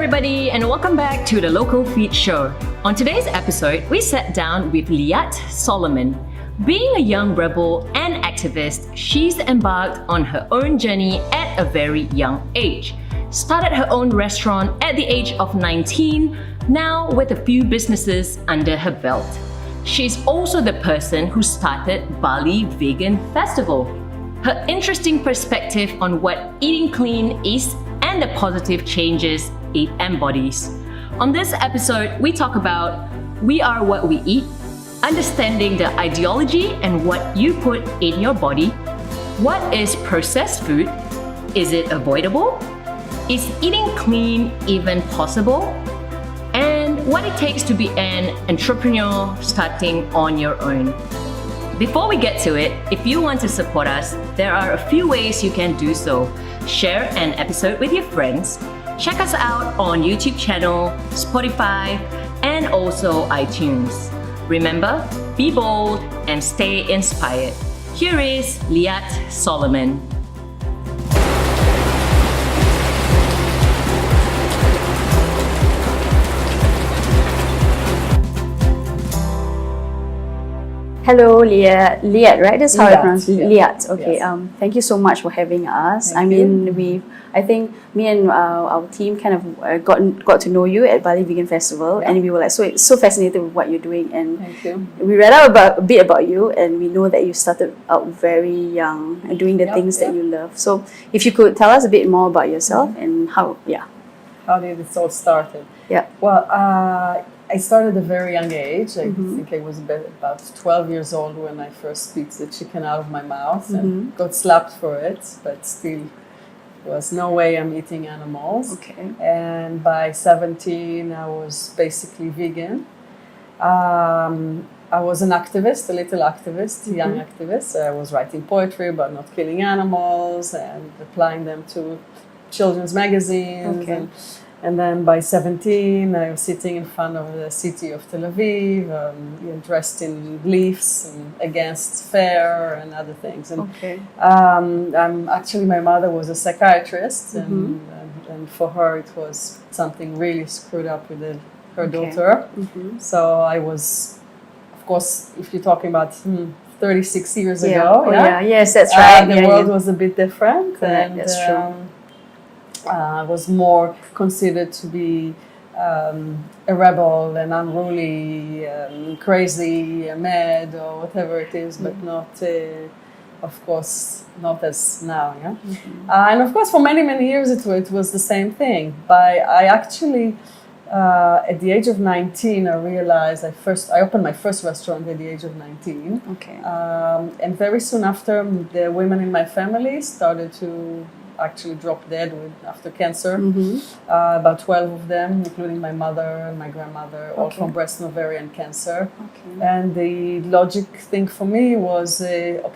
everybody, and welcome back to the Lokalfeed show. On today's episode, we sat down with Liat Solomon. Being a young rebel and activist, she's embarked on her own journey at a very young age. Started her own restaurant at the age of 19, now with a few businesses under her belt. She's also the person who started Bali Vegan Festival. Her interesting perspective on what eating clean is and the positive changes it embodies. On this episode, we talk about we are what we eat, understanding the ideology and what you put in your body, what is processed food, is it avoidable, is eating clean even possible, and what it takes to be an entrepreneur starting on your own. Before we get to it, if you want to support us, there are a few ways you can do so. Share an episode with your friends, check us out on YouTube channel, Spotify, and also iTunes. Remember, be bold and stay inspired. Here is Liat Solomon. Hello, Liat, right? That's how I pronounce it. Yes. Liat. Okay. Yes. Thank you so much for having us. Thank you. I think me and our team kind of got to know you at Bali Vegan Festival, and we were like so fascinated with what you're doing. And Thank you. we read out a bit about you, and we know that you started out very young and doing the things that you love. So, if you could tell us a bit more about yourself and how How did it all started? Yeah. Well, I started at a very young age. I think I was about 12 years old when I first beat the chicken out of my mouth and got slapped for it, but still there was no way I'm eating animals. Okay. And by 17, I was basically vegan. I was an activist, a little activist, young activist. I was writing poetry about not killing animals and applying them to children's magazines. Okay. And then by 17, I was sitting in front of the city of Tel Aviv, dressed in leaves and against fair and other things. And actually, my mother was a psychiatrist, and for her it was something really screwed up with her daughter. So I was, of course, if you're talking about 36 years ago, yes, that's right. The world was a bit different. Correct, and, that's true. I was more considered to be a rebel and unruly, crazy, mad, or whatever it is, but not, of course, not as now. And of course, for many, many years it was the same thing. But I actually, at the age of 19, I realized I opened my first restaurant at the age of 19. Okay. And very soon after, the women in my family started to actually dropped dead after cancer. About 12 of them, including my mother and my grandmother, all from breast and ovarian cancer. And the logic thing for me was,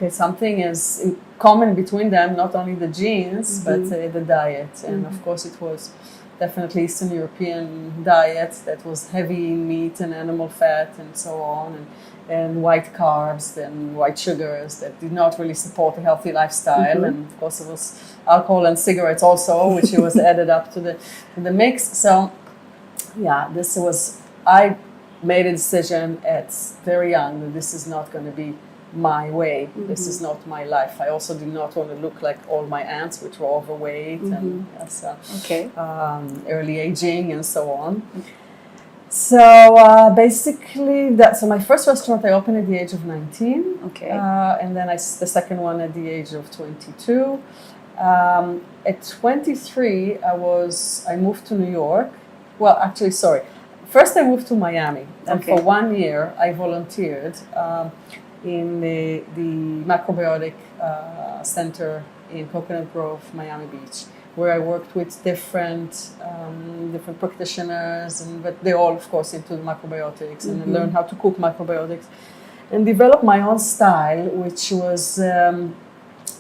something is common between them, not only the genes, but the diet. And of course it was definitely Eastern European diet that was heavy in meat and animal fat and so on, and white carbs and white sugars that did not really support a healthy lifestyle. And of course it was alcohol and cigarettes also, which was added up to the mix. So I made a decision at very young that this is not going to be my way. This is not my life. I also did not want to look like all my aunts, which were overweight and early aging and so on. So basically, so my first restaurant I opened at the age of 19. Okay. And then the second one at the age of 22. At 23, I moved to New York. Well, actually, sorry. First, I moved to Miami, and for 1 year, I volunteered in the macrobiotic center in Coconut Grove, Miami Beach, where I worked with different practitioners, but they all, of course, into macrobiotics, and I learned how to cook macrobiotics, and developed my own style, which was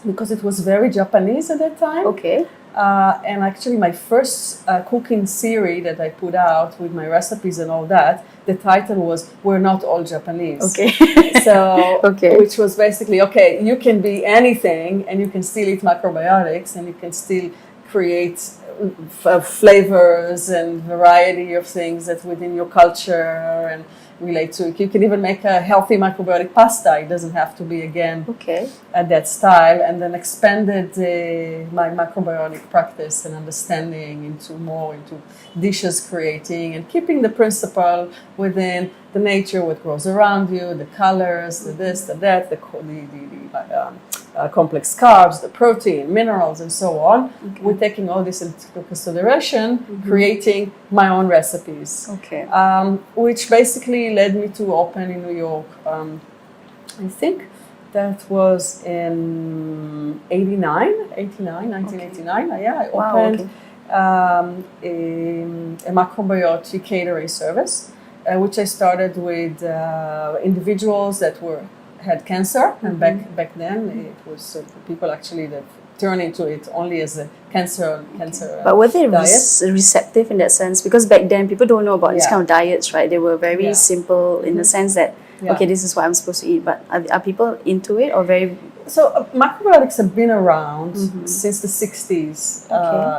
because it was very Japanese at that time. Okay. And actually, my first cooking series that I put out with my recipes and all that, the title was "We're Not All Japanese." Okay. So, which was basically, you can be anything, and you can still eat macrobiotics, and you can still create flavors and variety of things that within your culture and relate to it. You can even make a healthy macrobiotic pasta. It doesn't have to be, again, at that style. And then expanded my macrobiotic practice and understanding into dishes creating and keeping the principle within the nature, what grows around you, the colors, the this, the that, the complex carbs, the protein, minerals, and so on. We're taking all this into consideration, creating my own recipes. Which basically led me to open in New York. I think that was in 1989. I opened a macrobiotic catering service, which I started with individuals that had cancer, and back then it was people actually that turned into it only as a cancer. But were they receptive in that sense? Because back then people don't know about these kind of diets, right? They were very simple in the sense that this is what I'm supposed to eat. But are people into it or very? So macrobiotics have been around since the 60s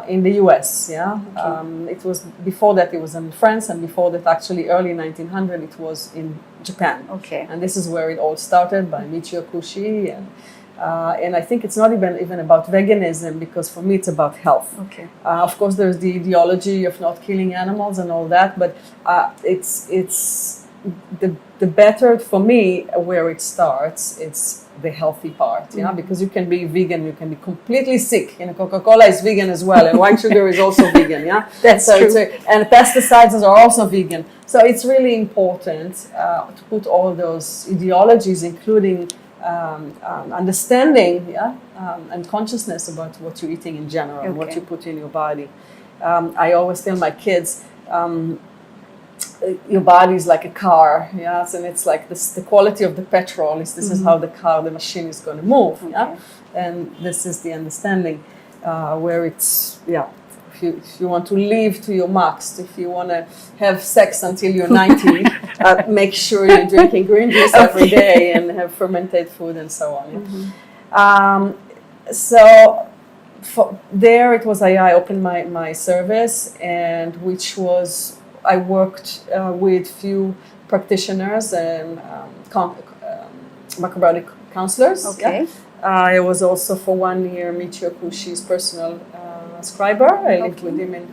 in the US. It was before that it was in France, and before that actually early 1900 it was in Japan. And this is where it all started by Michio Kushi, and I think it's not even about veganism, because for me it's about health. Of course there's the ideology of not killing animals and all that, but it's the better for me where it starts. It's the healthy part, because you can be vegan, you can be completely sick. Coca-Cola is vegan as well, and white sugar is also vegan. That's true. And pesticides are also vegan. So it's really important to put all those ideologies, including understanding, and consciousness about what you're eating in general, and what you put in your body. I always tell my kids, your body is like a car, and it's like this, the quality of the petrol is this is how the machine is going to move, and this is the understanding where it's if you want to live to your max, if you want to have sex until you're 90, make sure you're drinking green juice every day and have fermented food and so on. So there it was I opened my service, and which was I worked with few practitioners and macrobiotic counselors. I was also for 1 year Michio Kushi's personal scriber. I lived with him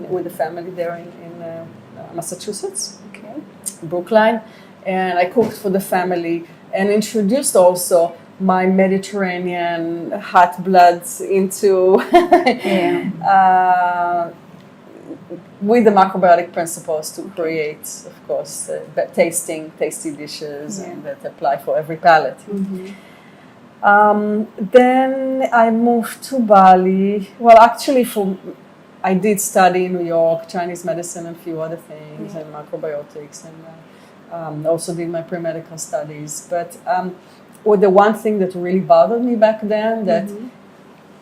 with the family there in Massachusetts, Brookline, and I cooked for the family and introduced also my Mediterranean hot blood into with the macrobiotic principles to create, of course, tasty dishes and that apply for every palate. Then I moved to Bali. Well, actually, I did study in New York Chinese medicine and a few other things, and macrobiotics, and also did my pre-medical studies. But the one thing that really bothered me back then, that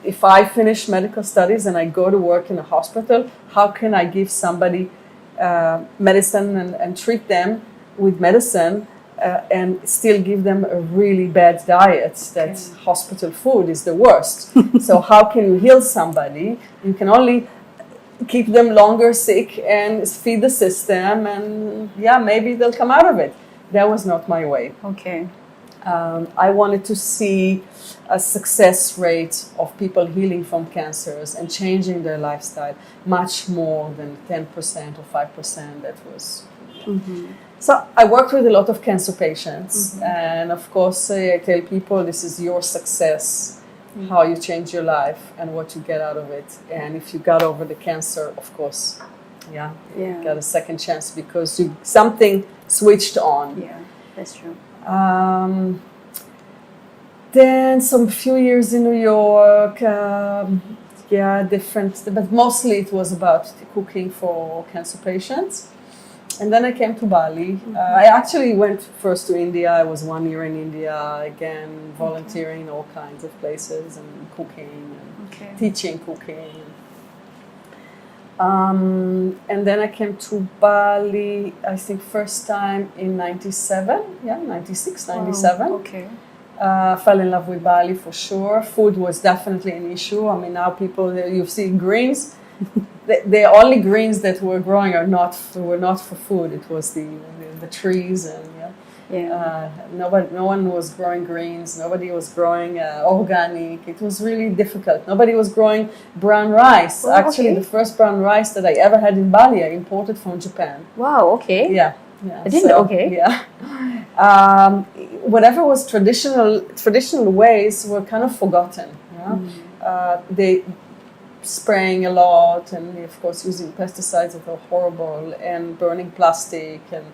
if I finish medical studies and I go to work in a hospital, how can I give somebody medicine and treat them with medicine and still give them a really bad diet? That hospital food is the worst. So how can you heal somebody? You can only keep them longer sick and feed the system, and maybe they'll come out of it. That was not my way. I wanted to see a success rate of people healing from cancers and changing their lifestyle much more than 10% or 5%. That was. So I worked with a lot of cancer patients, and of course I tell people this is your success, how you change your life and what you get out of it. And if you got over the cancer, of course, you got a second chance because something switched on. Yeah, that's true. Then some few years in New York, different, but mostly it was about cooking for cancer patients. And then I came to Bali. I actually went first to India. I was 1 year in India, again, volunteering in all kinds of places and cooking and teaching cooking. And then I came to Bali, I think first time in 97, 96, 97. Fell in love with Bali for sure. Food was definitely an issue. I mean, now people, you see greens, the only greens that were growing were not for food. It was the trees and no one was growing greens. Nobody was growing organic. It was really difficult. Nobody was growing brown rice. Oh, Actually, the first brown rice that I ever had in Bali, I imported from Japan. Wow. Okay. Yeah. I didn't. Okay. Yeah. Whatever was traditional ways were kind of forgotten. They spraying a lot, and of course using pesticides that are horrible, and burning plastic and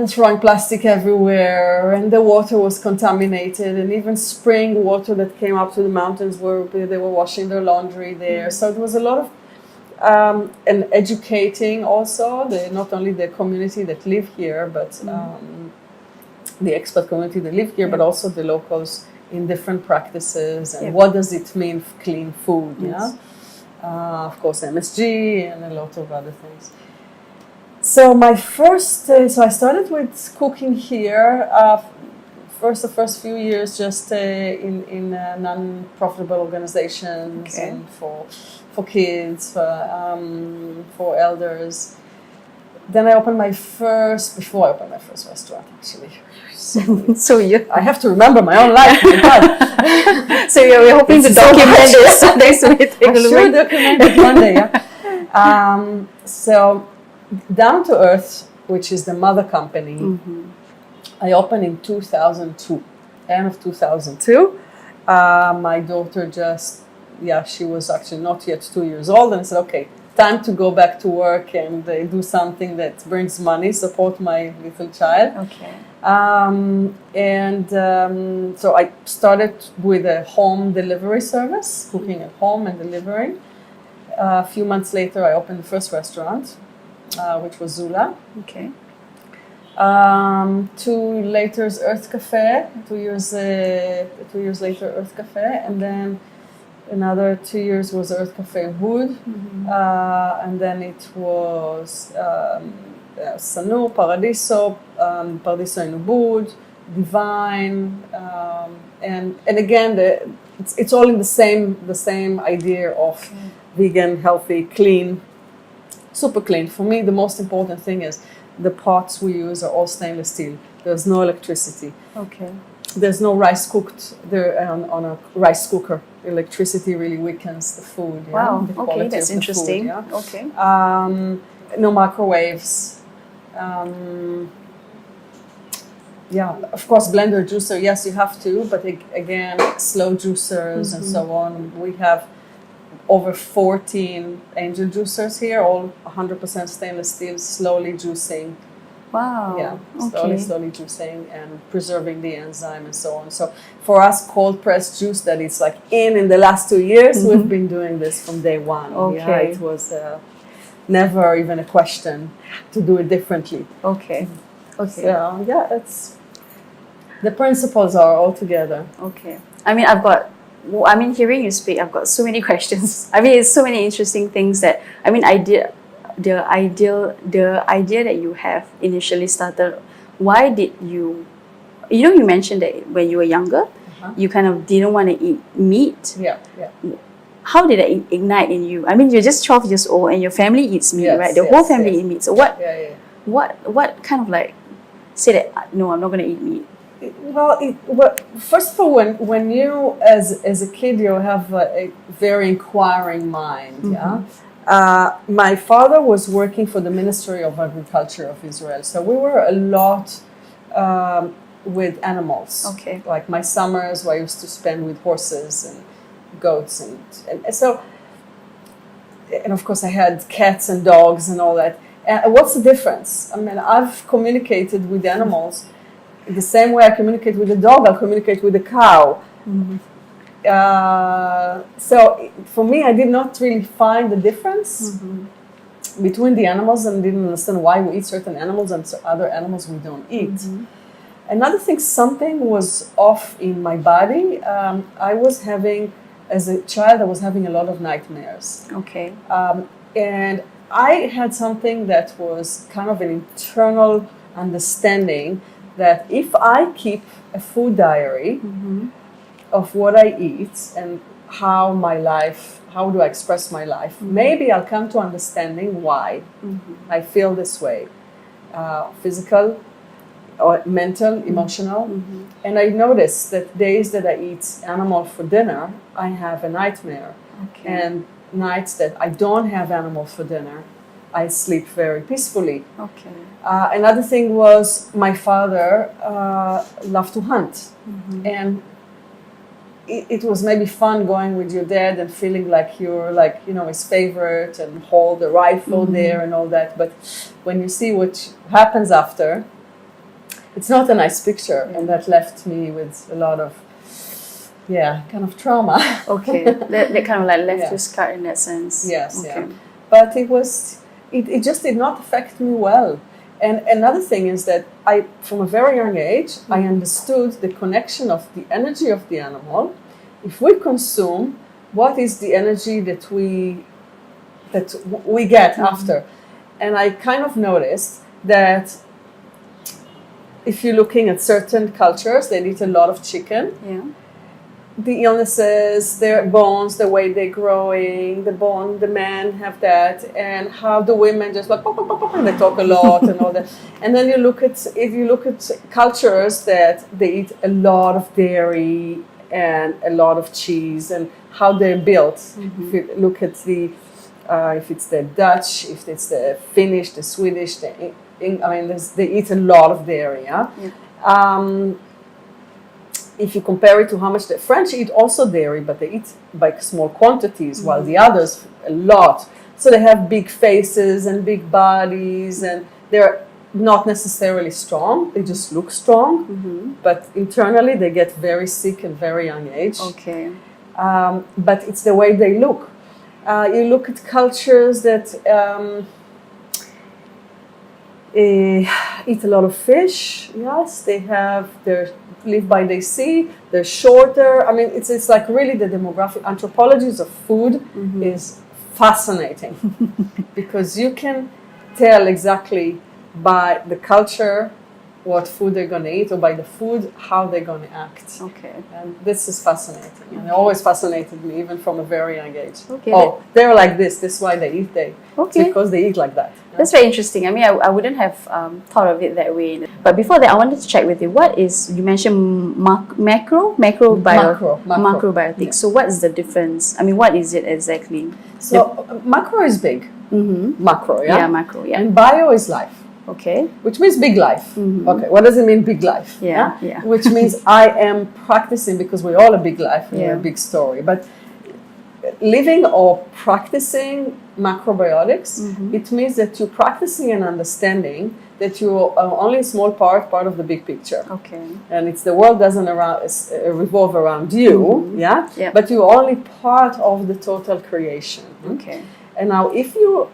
throwing plastic everywhere, and the water was contaminated, and even spring water that came up to the mountains where they were washing their laundry there. So it was a lot of and educating also not only the community that live here, but the expat community that live here, but also the locals in different practices and what does it mean clean food. Yes. Of course MSG and a lot of other things. So my first, so I started with cooking here. The first few years just in non-profitable organizations and for kids, for elders. Then before I opened my first restaurant, actually. So I have to remember my own life. My God. So we're hoping to document this next week. I should document it one day. Yeah. So Down to Earth, which is the mother company, I opened in 2002, end of 2002. My daughter she was actually not yet 2 years old, and I said, okay, time to go back to work and do something that brings money, support my little child. Okay. So I started with a home delivery service, cooking at home and delivering. A few months later, I opened the first restaurant, which was Zula. Okay. 2 later, Earth Cafe. 2 years later, Earth Cafe, and then another 2 years was Earth Cafe Wood, and then it was Sanu, Paradiso, Paradiso in Ubud, Divine, and again it's all in the same idea of vegan, healthy, clean, super clean. For me, the most important thing is the pots we use are all stainless steel. There's no electricity. Okay. There's no rice cooked there on a rice cooker. Electricity really weakens the food. Wow. The Okay, that's interesting. Food, Okay. No microwaves. Of course, blender juicer. Yes, you have to, but again, slow juicers and so on. We have over 14 angel juicers here, all 100% stainless steel, slowly juicing. Wow. Yeah, Okay. slowly juicing and preserving the enzyme and so on. So for us, cold pressed juice that is like in the last 2 years, we've been doing this from day one. Okay. Yeah, it was never even a question to do it differently. Okay. Okay. So yeah, the principles are all together. Okay. Hearing you speak, I've got so many questions. It's so many interesting things that, the idea that you have initially started, why did you mentioned that when you were younger, you kind of didn't want to eat meat. Yeah. How did that ignite in you? You're just 12 years old and your family eats meat, right? The whole family eats meat. So what kind of like say that, no, I'm not going to eat meat? Well, first of all, when you as a kid, you have a very inquiring mind. My father was working for the Ministry of Agriculture of Israel, so we were a lot with animals. Okay. Like my summers, I used to spend with horses and goats, and so, and of course I had cats and dogs and all that. What's the difference? I've communicated with animals the same way I communicate with a dog. I'll communicate with a cow. So for me, I did not really find the difference between the animals, and didn't understand why we eat certain animals and other animals we don't eat. Another thing, something was off in my body. As a child, I was having a lot of nightmares. Okay. And I had something that was kind of an internal understanding that if I keep a food diary of what I eat and how my life how do I express my life? Maybe I'll come to understanding why I feel this way, physical, or mental, emotional. And I notice that days that I eat animal for dinner, I have a nightmare. Okay. And nights that I don't have animal for dinner, I sleep very peacefully. Okay. Another thing was my father loved to hunt. And it was maybe fun going with your dad and feeling like you're like, you know, his favorite and hold the rifle there and all that. But when you see what happens after, it's not a nice picture. And that left me with a lot of, kind of trauma. Okay. that kind of like left you scarred in that sense. Yes, okay. But it just did not affect me well. And another thing is that from a very young age, I understood the connection of the energy of the animal. If we consume, what is the energy that we get after? And I kind of noticed that if you're looking at certain cultures, they eat a lot of chicken. Yeah. The illnesses, their bones, the way they're growing, the men have that, and how the women just like pop, pop, pop, pop, and they talk a lot and all that. And then if you look at cultures that they eat a lot of dairy and a lot of cheese and how they're built. If you look at if it's the Dutch, if it's the Finnish, the Swedish, they eat a lot of dairy. If you compare it to how much the French eat also dairy, but they eat by small quantities, while the others a lot. So they have big faces and big bodies, and they're not necessarily strong. They just look strong, but internally they get very sick at very young age. Okay. But it's the way they look. You look at cultures that eat a lot of fish. Yes, they live by the sea. They're shorter. I mean, it's like really the demographic anthropologies of food is fascinating because you can tell exactly by the culture what food they're going to eat, or by the food how they're going to act. Okay. And this is fascinating, and it always fascinated me, even from a very young age. Okay. Oh, they're like this. This is why they eat. Okay. Because they eat like that. That's very interesting. I mean, I wouldn't have thought of it that way. But before that, I wanted to check with you. You mentioned macrobiotic. Yeah. So what is the difference? I mean, what is it exactly? So macro is big. Macro, yeah? Yeah, macro, yeah. And bio is life. Okay. Which means big life. Okay, what does it mean, big life? Yeah. Which means I am practicing, because we're all a big life and we're a big story. But living or practicing macrobiotics, it means that you're practicing and understanding that you're only a small part of the big picture. Okay. And it's the world doesn't revolve around you, Yeah. But you're only part of the total creation. Okay. And now if you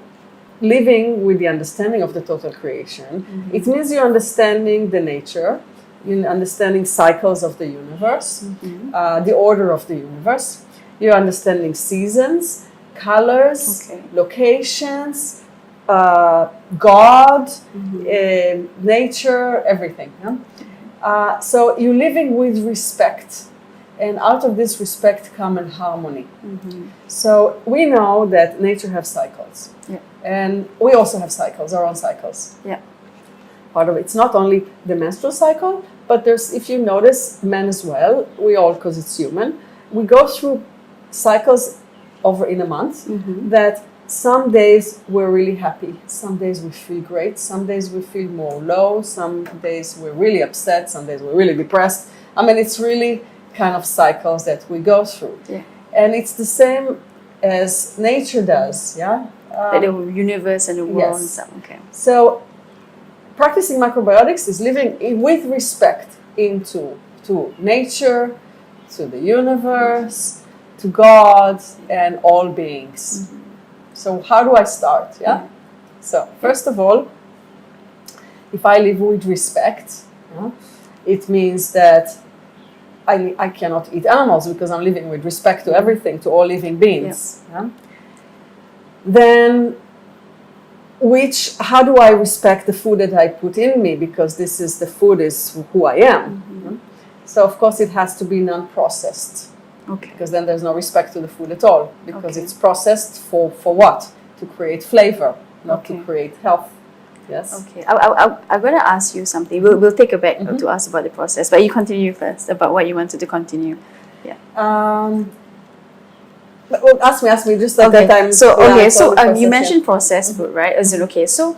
living with the understanding of the total creation, it means you're understanding the nature, you're understanding cycles of the universe, the order of the universe, you're understanding seasons, colors, locations, God, nature, everything. So you're living with respect. And out of this respect come in harmony. So we know that nature has cycles. Yeah. And we also have cycles, our own cycles. Yeah. Part of it's not only the menstrual cycle, but there's, if you notice, men as well, we all, because it's human, we go through cycles over in a month that some days we're really happy, some days we feel great, some days we feel more low, some days we're really upset, some days we're really depressed. I mean, it's really kind of cycles that we go through. Yeah. And it's the same as nature does, yeah? The universe and the world and yes. stuff. Okay. So practicing macrobiotics is living with respect to nature, to the universe, to God, and all beings. So how do I start? Yeah. So first of all, if I live with respect, it means that I cannot eat animals because I'm living with respect to everything, to all living beings. Yeah. Then, how do I respect the food that I put in me? Because the food is who I am. So of course it has to be non-processed. Okay. Because then there's no respect to the food at all, because Okay. it's processed for what? To create flavor, not Okay. to create health. Yes. Okay, I'm going to ask you something. We'll take a back to ask about the process, but you continue first about what you wanted to continue. Well, ask me. Just at that time. So you process, mentioned processed food, right? As in, okay, so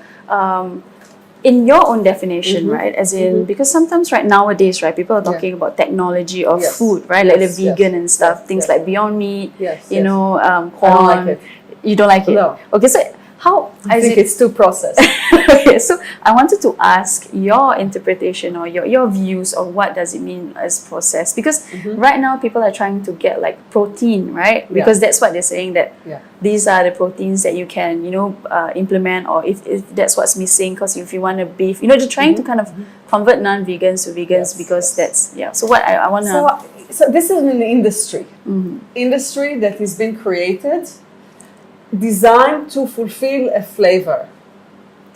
in your own definition, right? As in, because sometimes nowadays, right, people are talking about technology of Yes. food, right? Like Yes, the vegan yes, and stuff, yes, things yes. like Beyond Meat, Yes, you yes. know, I corn. don't like it. You don't like it? No. Okay, so how? I think it's too processed. Okay, so I wanted to ask your interpretation or your views of what does it mean as processed, because right now people are trying to get like protein, right? Because that's what they're saying, that these are the proteins that you can, implement, or if that's what's missing, because if you want a beef, they're trying to kind of convert non-vegans to vegans, because that's so what I want to So this is an industry that has been created, designed to fulfill a flavor,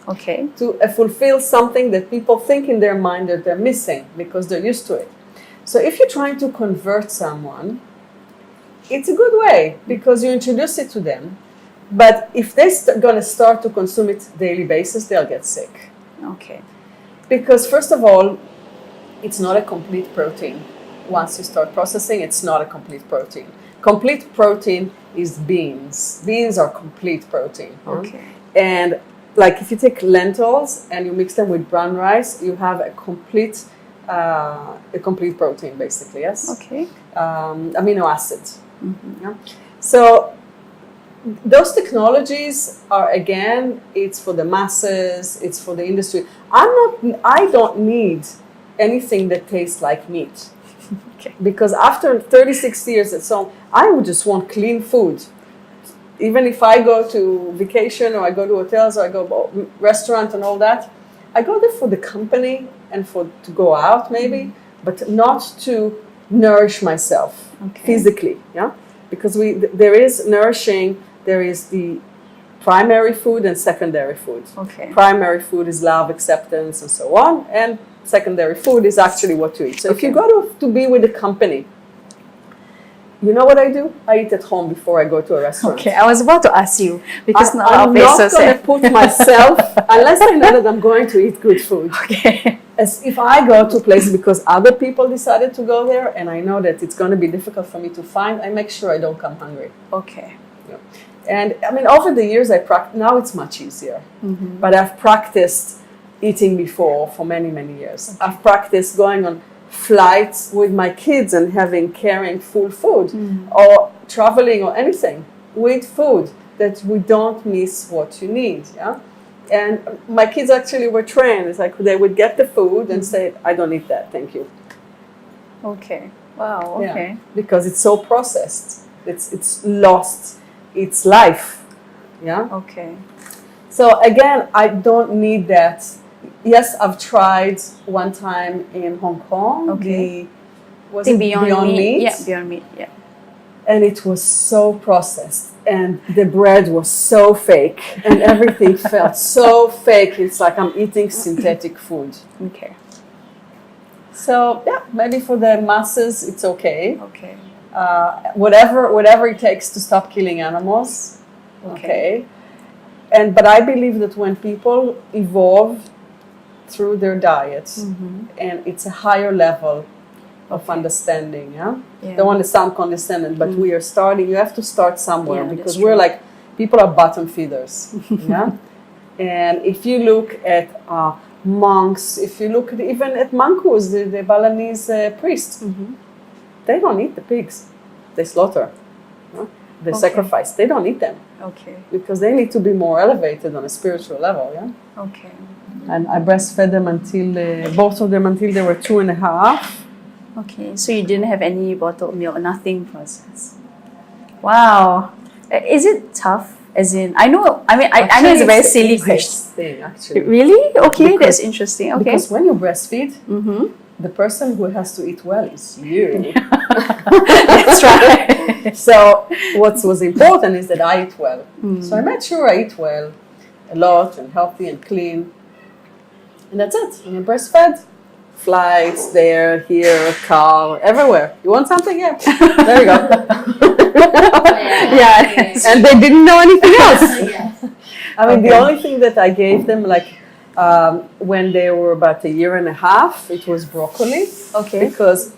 to fulfill something that people think in their mind that they're missing because they're used to it. So if you're trying to convert someone, it's a good way because you introduce it to them. But if they're going to start to consume it daily basis, they'll get sick. Okay. Because first of all, it's not a complete protein. Once you start processing, it's not a complete protein. Complete protein is beans. Beans are complete protein. Okay. And like if you take lentils and you mix them with brown rice, you have a complete protein, basically. Yes. Okay. Amino acids. Yeah? So those technologies are, again, it's for the masses, it's for the industry. I don't need anything that tastes like meat. Okay. Because after 36 years and so on, I would just want clean food. Even if I go to vacation or I go to hotels or I go to restaurant and all that, I go there for the company and to go out maybe, but not to nourish myself physically. Yeah, because there is nourishing. There is the primary food and secondary food. Okay. Primary food is love, acceptance, and so on, and secondary food is actually what you eat. So if you go to be with a company, you know what I do? I eat at home before I go to a restaurant. Okay, I was about to ask you, because I'm not going to put myself, unless I know that I'm going to eat good food. Okay. As if I go to a place because other people decided to go there and I know that it's going to be difficult for me to find, I make sure I don't come hungry. Okay. Yeah. And I mean, over the years, now it's much easier. But I've practiced eating before for many, many years. I've practiced going on flights with my kids and carrying full food, or traveling or anything with food, that we don't miss what you need. Yeah, and my kids actually were trained. It's like they would get the food and say, "I don't need that, thank you." Okay. Wow. Okay. Yeah, because it's so processed. It's lost its life. Yeah. Okay. So again, I don't need that. Yes, I've tried one time in Hong Kong. Okay. Was it Beyond Meat? Yeah, Beyond Meat. Yeah. And it was so processed, and the bread was so fake, and everything felt so fake. It's like I'm eating synthetic food. Okay. So yeah, maybe for the masses, it's okay. Okay. Whatever it takes to stop killing animals. Okay. But I believe that when people evolve through their diets, and it's a higher level of understanding, Don't want to sound condescending, but we are starting. You have to start somewhere, because we're like, people are bottom feeders, And if you look at monks, if you look even at Mankus, the Balinese priests, they don't eat the pigs. They slaughter. They sacrifice. They don't eat them. Okay. Because they need to be more elevated on a spiritual level, Okay. And I breastfed them both of them until they were 2.5. Okay, so you didn't have any bottled milk, nothing processed. Wow. Is it tough? As in, I know it's a very silly question. Thing, actually. Really? Okay, that's interesting. Okay. Because when you breastfeed, the person who has to eat well is you. That's right. So what was important is that I eat well. So I made sure I eat well, a lot, and healthy and clean. And that's it. And I breastfed. flights there, here, car, everywhere. You want something? Yeah. There you go. Yeah. And they didn't know anything else. Yes. I mean, the only thing that I gave them, like when they were about a year and a half, it was broccoli. Okay. Because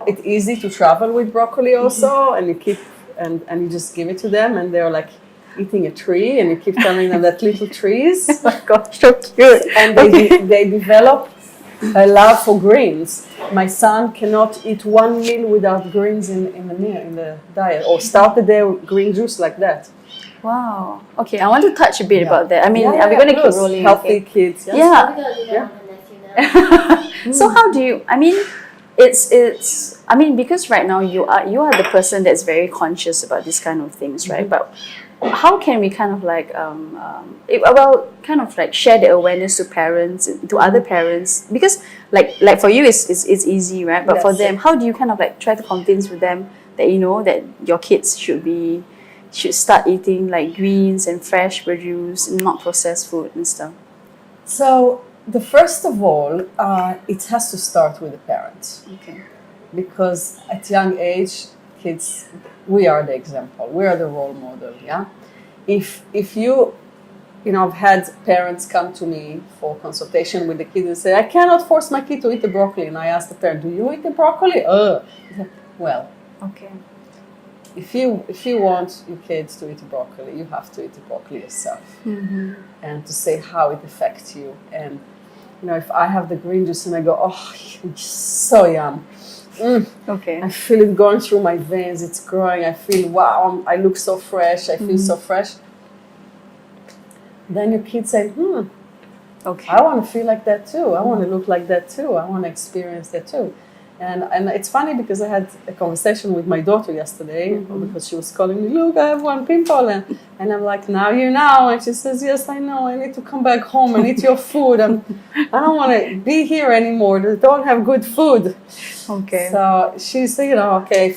it's easy to travel with broccoli also, and you keep and you just give it to them, and they're like eating a tree, and you keep telling them that little trees. Oh my gosh, so cute. And they develop a love for greens. My son cannot eat one meal without greens in the diet, or start the day with green juice like that. Wow. Okay, I want to touch a bit about that. I mean, Yeah, are we going to keep plus rolling? healthy Okay. kids? Yes. Yeah. We gotta do that on the nephew now. So how do you? I mean, it's. I mean, because right now you are the person that's very conscious about these kind of things, right? But how can we kind of like kind of like share the awareness to parents, to other parents? Because like for you it's easy, right? But for Yes. them, how do you kind of like try to convince with them that that your kids should start eating like greens and fresh produce, not processed food and stuff? So the first of all, it has to start with the parents. Okay. Because at young age, kids, we are the example, we are the role model, yeah? If you I've had parents come to me for consultation with the kids and say, I cannot force my kid to eat the broccoli. And I ask the parent, do you eat the broccoli? Well, Okay. if you want your kids to eat broccoli, you have to eat the broccoli yourself. Mm-hmm. And to say how it affects you. And, if I have the green juice and I go, oh, it's so yum. Okay. I feel it going through my veins, it's growing, I feel, wow, I look so fresh, I feel so fresh. Then your kids say, Okay. I want to feel like that too, I want to look like that too, I want to experience that too. And it's funny because I had a conversation with my daughter yesterday because she was calling me, look, I have one pimple. And I'm like, now you know. And she says, yes, I know. I need to come back home and eat your food. I don't want to be here anymore. They don't have good food. Okay. So she's, okay,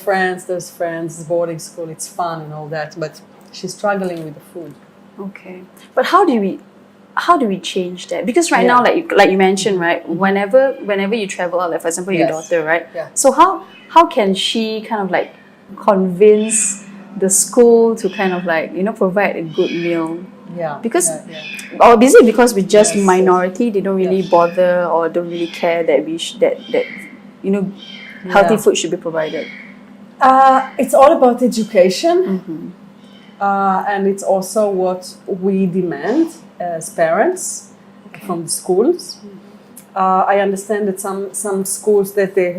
there's friends, boarding school, it's fun and all that. But she's struggling with the food. Okay. But how do we change that? Because right Yeah. now, like you mentioned, right, whenever you travel out, like for example your Yes. daughter, right? Yeah. So how can she kind of like convince the school to kind of like, provide a good meal? Yeah. Because yeah. or is it because we're just Yes, minority, they don't really Yes. bother or don't really care that healthy Yeah. food should be provided? It's all about education. And it's also what we demand as parents from the schools. I understand that some schools that they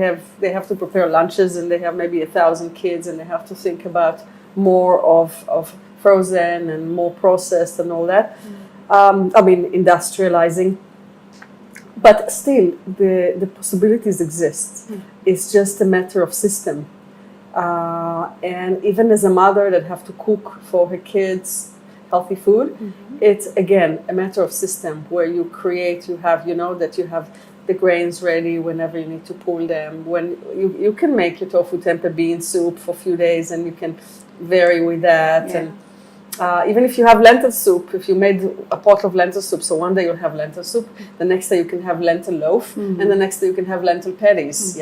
have to prepare lunches and they have maybe 1,000 kids and they have to think about more of frozen and more processed and all that. Industrializing. But still, the possibilities exist. It's just a matter of system. And even as a mother that have to cook for her kids healthy food, it's again a matter of system where you have that you have the grains ready whenever you need to pull them. When you can make your tofu tempeh bean soup for a few days and you can vary with that. Yeah. And even if you have lentil soup, if you made a pot of lentil soup, so one day you'll have lentil soup, the next day you can have lentil loaf, and the next day you can have lentil patties,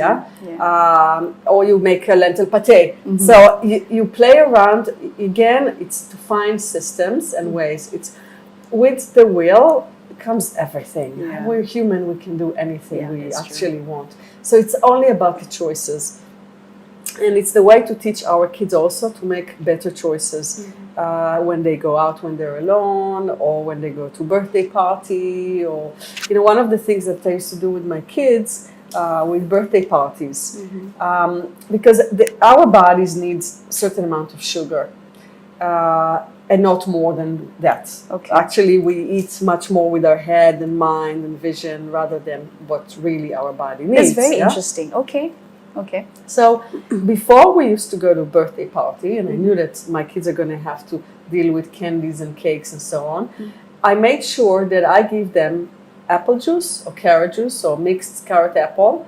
or you make a lentil pate. So you play around. Again, it's to find systems and ways. It's with the will comes everything. Yeah. We're human, we can do anything we that's actually want. So it's only about the choices. And it's the way to teach our kids also to make better choices when they go out, when they're alone, or when they go to birthday party, or one of the things that I used to do with my kids with birthday parties, because our bodies need a certain amount of sugar. And not more than that. Okay. Actually, we eat much more with our head and mind and vision rather than what really our body needs. It's very interesting. Okay. So before we used to go to a birthday party, and I knew that my kids are going to have to deal with candies and cakes and so on, I made sure that I give them apple juice or carrot juice or mixed carrot apple.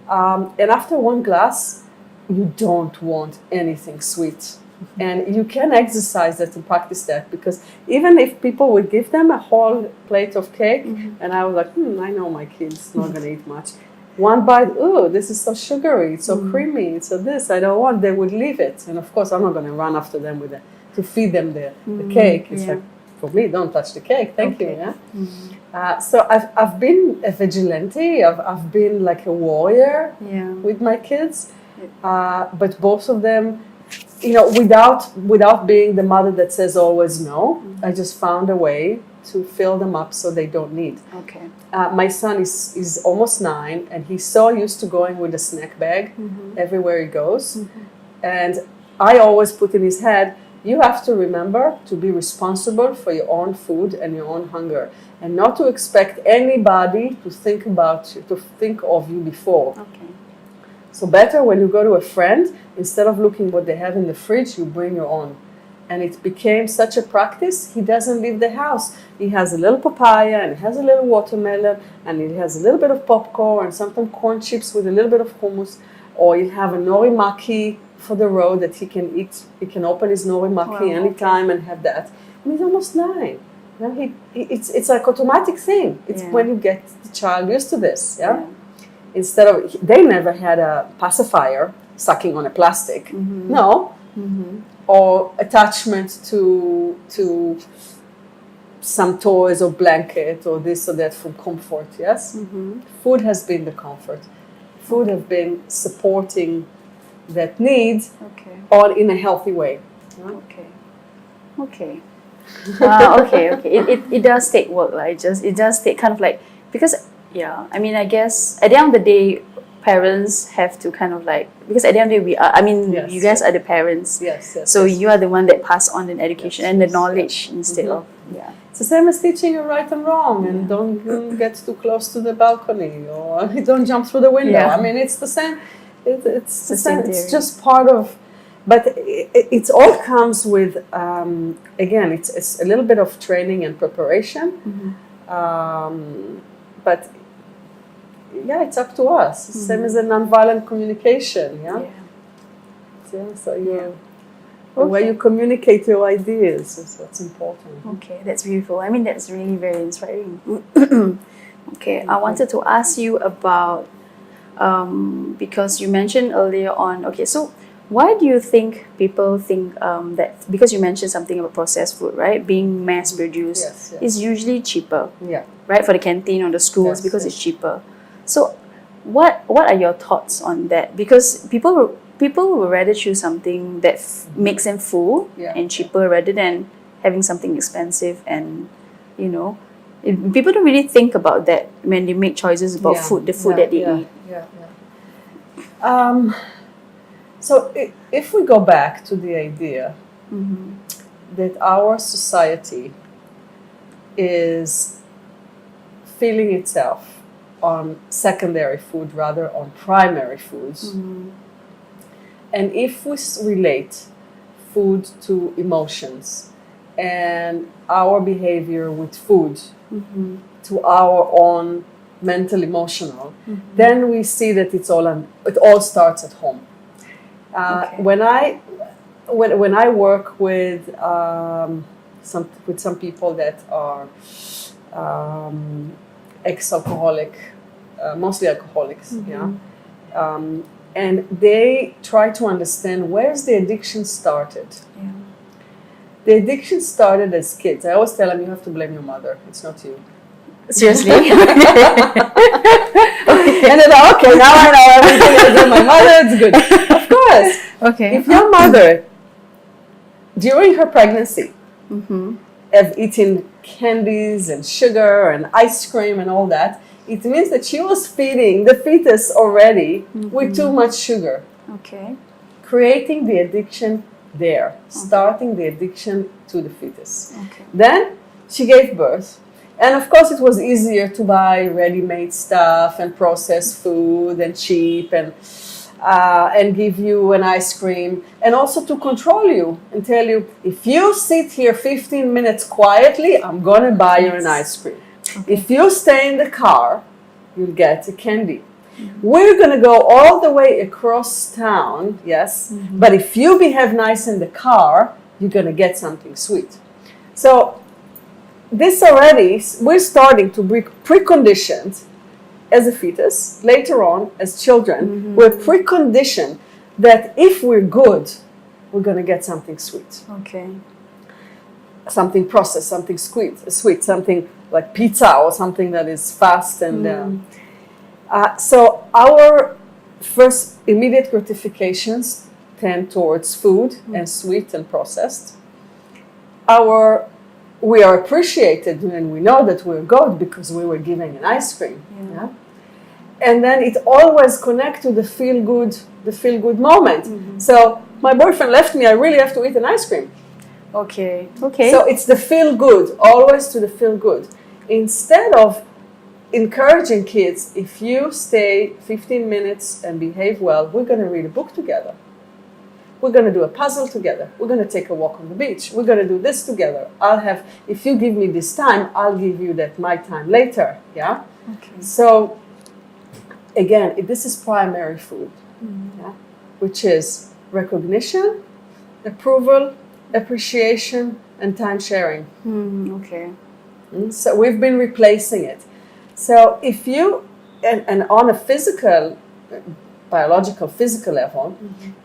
And after one glass, you don't want anything sweet. And you can exercise that and practice that, because even if people would give them a whole plate of cake, and I was like, I know my kid's not going to eat much. one bite, oh, this is so sugary, it's so creamy, it's so this, I don't want, they would leave it. And of course, I'm not going to run after them with it to feed them the cake. It's like, for me, don't touch the cake, thank you. Yeah. So I've been a vigilante, I've been like a warrior with my kids, but both of them, you know, without being the mother that says always no, I just found a way to fill them up so they don't need. Okay. My son is almost 9, and he's so used to going with a snack bag everywhere he goes. And I always put in his head, you have to remember to be responsible for your own food and your own hunger, and not to expect anybody to think about you, to think of you before. Okay. So better when you go to a friend, instead of looking what they have in the fridge, you bring your own. And it became such a practice, he doesn't leave the house. He has a little papaya, and he has a little watermelon, and he has a little bit of popcorn, and sometimes corn chips with a little bit of hummus, or he'll have a nori maki for the road that he can eat. He can open his nori maki anytime and have that. And he's almost 9. You know, it's like automatic thing. It's when you get the child used to this, Instead of, they never had a pacifier sucking on a plastic. No. Or attachment to some toys or blanket or this or that for comfort, yes? Food has been the comfort. Food has been supporting that need or in a healthy way. Okay. Okay. It does take work, like it does take kind of like, because I mean, I guess at the end of the day, parents have to kind of like, because at the end of the day you guys are the parents. So you are the one that pass on the education and the knowledge instead of It's the same as teaching you right and wrong, and don't get too close to the balcony, or don't jump through the window. I mean, it's the same. It's the same. It's just part of. But it all comes with, again, it's a little bit of training and preparation. But it's up to us. Same as a nonviolent communication. The way you communicate your ideas is what's important. Okay, that's beautiful. I mean, that's really very inspiring. Okay, I wanted to ask you about, because you mentioned earlier on, so why do you think people think that, because you mentioned something about processed food, right? Being mass produced is usually cheaper, right? For the canteen or the schools, because it's cheaper. So what are your thoughts on that? Because people will rather choose something that makes them full and cheaper rather than having something expensive, and people don't really think about that when they make choices about food, the food that they eat. So if we go back to the idea that our society is feeling itself on secondary food rather on primary foods, and if we relate food to emotions and our behavior with food to our own mental emotional, then we see that it all starts at home. When I work with some people that are ex-alcoholic, mostly alcoholics, and they try to understand where's the addiction started. The addiction started as kids. I always tell them, you have to blame your mother. It's not you. Seriously? And then, now I know everything. I blame my mother. It's good. Of course. If your mother, during her pregnancy, have eaten candies and sugar and ice cream and all that, it means that she was feeding the fetus already with too much sugar. Creating the addiction there, starting the addiction to the fetus. Then she gave birth. And of course it was easier to buy ready-made stuff and processed food and cheap and give you an ice cream, and also to control you and tell you, if you sit here 15 minutes quietly, I'm going to buy you an ice cream. If you stay in the car, you'll get a candy. We're going to go all the way across town, but if you behave nice in the car, you're going to get something sweet. So this already, we're starting to be preconditioned as a fetus, later on as children, we're preconditioned that if we're good, we're going to get something sweet. Okay. Something processed, something sweet, something like pizza or something that is fast. And so our first immediate gratifications tend towards food and sweet and processed. We are appreciated and we know that we're good because we were given an ice cream. Yeah? And then it always connects to the feel good moment. So my boyfriend left me, I really have to eat an ice cream. Okay. Okay. So it's the feel good, always to the feel good. Instead of encouraging kids, if you stay 15 minutes and behave well, we're going to read a book together. We're going to do a puzzle together. We're going to take a walk on the beach. We're going to do this together. If you give me this time, I'll give you my time later. Yeah? Okay. So, again, this is primary food, yeah? Which is recognition, approval, appreciation, and time sharing. Okay. So we've been replacing it. So if you, and on a physical, biological, physical level,